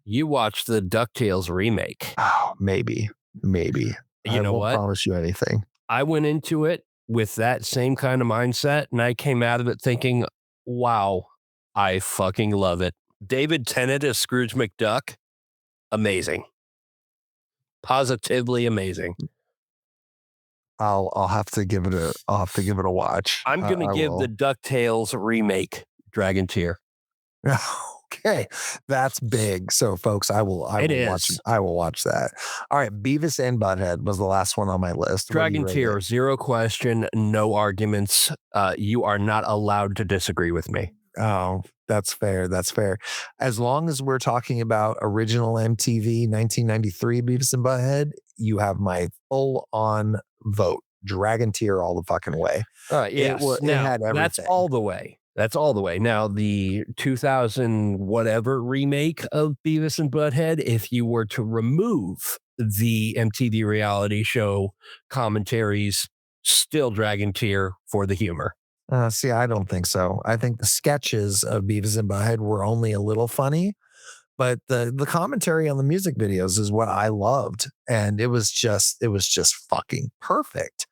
You watch the DuckTales remake. Oh, maybe. Maybe. You I know won't what? promise you anything. I went into it with that same kind of mindset, and I came out of it thinking, wow, I fucking love it. David Tennant as Scrooge McDuck, amazing. Positively amazing. I'll have to give it a watch. I'm going to I give the will. DuckTales remake Dragon Tear. Okay, that's big. So, folks, It watch. is. I will watch that. All right, Beavis and Butthead was the last one on my list. What do you Dragon rate Tear, it? zero question, no arguments. You are not allowed to disagree with me. Oh, that's fair. That's fair. As long as we're talking about original MTV 1993 Beavis and Butthead, you have my full on vote. Dragon Tear all the fucking way. Yes. It Now, had that's everything. all the way. That's all the way. Now, the 2000 whatever remake of Beavis and Butthead, if you were to remove the MTV reality show commentaries, still Dragon Tear for the humor. See, I don't think so. I think the sketches of Beavis and Butthead were only a little funny, but the commentary on the music videos is what I loved, and it was just fucking perfect.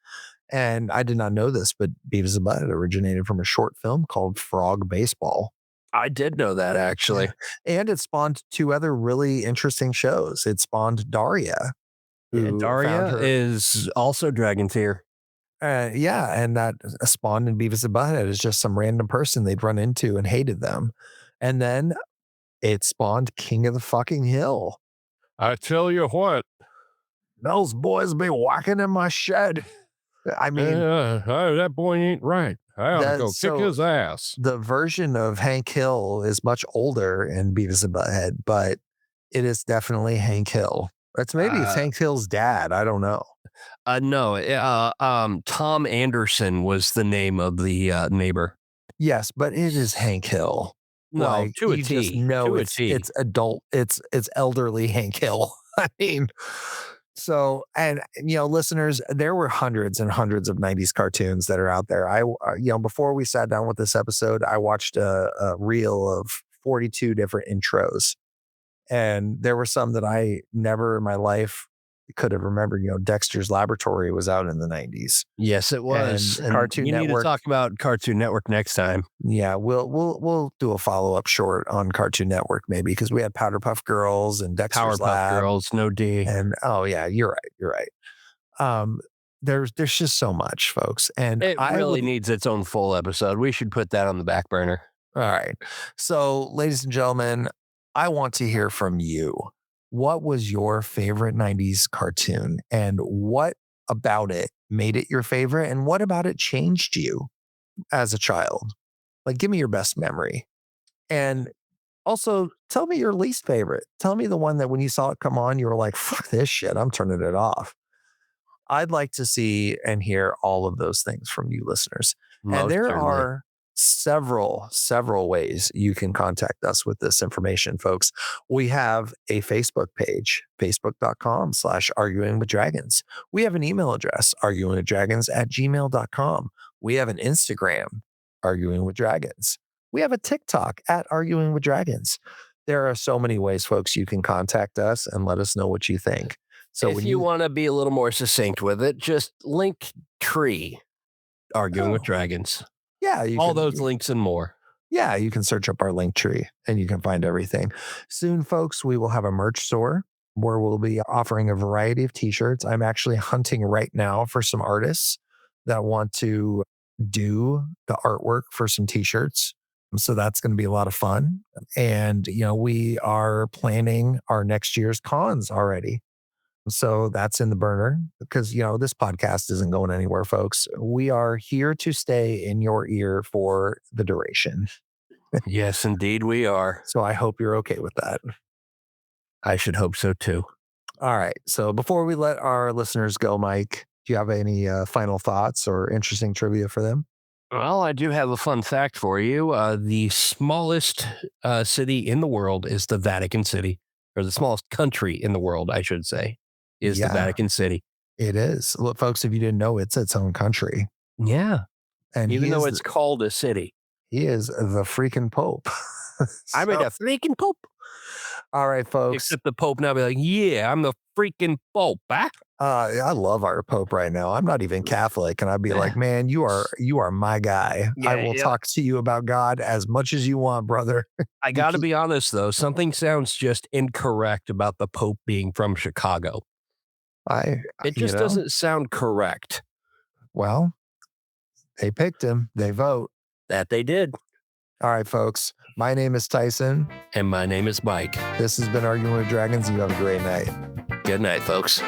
And I did not know this, but Beavis and Butthead originated from a short film called Frog Baseball. I did know that actually. And it spawned two other really interesting shows. It spawned Daria, Yeah, who found Daria her. is also Dragon Tear. Yeah, and that spawned in Beavis and Butthead is just some random person they'd run into and hated them. And then it spawned King of the fucking Hill. I tell you what, those boys be walking in my shed. I mean, That boy ain't right. I ought to that go kick so his ass. the version of Hank Hill is much older in Beavis and Butthead, but it is definitely Hank Hill. Maybe it's Uh, Hank Hill's dad. I don't know. no, Tom Anderson was the name of the neighbor. Yes, but it is Hank Hill. No, Like to a you just T, know to a it's T. adult, it's elderly Hank Hill. I mean, so and listeners, there were hundreds and hundreds of 90s cartoons that are out there. Before we sat down with this episode, I watched a reel of 42 different intros. And there were some that I never in my life could have remembered. Dexter's Laboratory was out in the 90s. Yes, it was. And Cartoon we need to Network. talk about Cartoon Network next time. Yeah, we'll do a follow-up short on Cartoon Network maybe because we had Powder Puff Girls and Dexter's Powerpuff Lab. Girls, no D. And oh yeah, you're right. Um, there's just so much, folks. And It I really would needs its own full episode. We should put that on the back burner. All right. So, ladies and gentlemen, I want to hear from you. What was your favorite 90s cartoon and what about it made it your favorite and what about it changed you as a child? Like, give me your best memory. And also tell me your least favorite. Tell me the one that when you saw it come on, you were like, fuck this shit, I'm turning it off. I'd like to see and hear all of those things from you listeners. And Most there certainly. are several ways you can contact us with this information, folks. We have a Facebook page, facebook.com/arguing with dragons. We have an email address, arguingwithdragons@gmail.com. We have an Instagram, arguing with dragons. We have a TikTok at arguing with dragons. There are so many ways, folks, you can contact us and let us know what you think. So if when you want to be a little more succinct with it, just link tree arguing with Oh, dragons. yeah, you All can, those links and more. yeah, you can search up our link tree and you can find everything. Soon, folks, we will have a merch store where we'll be offering a variety of t-shirts. I'm actually hunting right now for some artists that want to do the artwork for some t-shirts. So that's going to be a lot of fun. And, we are planning our next year's cons already. So that's in the burner because, this podcast isn't going anywhere, folks. We are here to stay in your ear for the duration. Yes, indeed, we are. So I hope you're okay with that. I should hope so too. All right. So before we let our listeners go, Mike, do you have any final thoughts or interesting trivia for them? Well, I do have a fun fact for you. The smallest city in the world is the Vatican City, or the smallest country in the world, I should say, is the Yeah, Vatican City. it is. Look, folks, if you didn't know, it's its own country. Yeah. And Even though it's called a city. he is the freaking Pope. I'm a freaking Pope. All right, folks. Except the Pope now be like, yeah, I'm the freaking Pope. Huh? I love our Pope right now. I'm not even Catholic, and I'd be like, man, you are my guy. I will talk to you about God as much as you want, brother. I got to be honest, though. Something sounds just incorrect about the Pope being from Chicago. It just doesn't sound correct. Well, they picked him. They vote. That they did. All right, folks. My name is Tyson. And my name is Mike. This has been Arguing with Dragons. You have a great night. Good night, folks.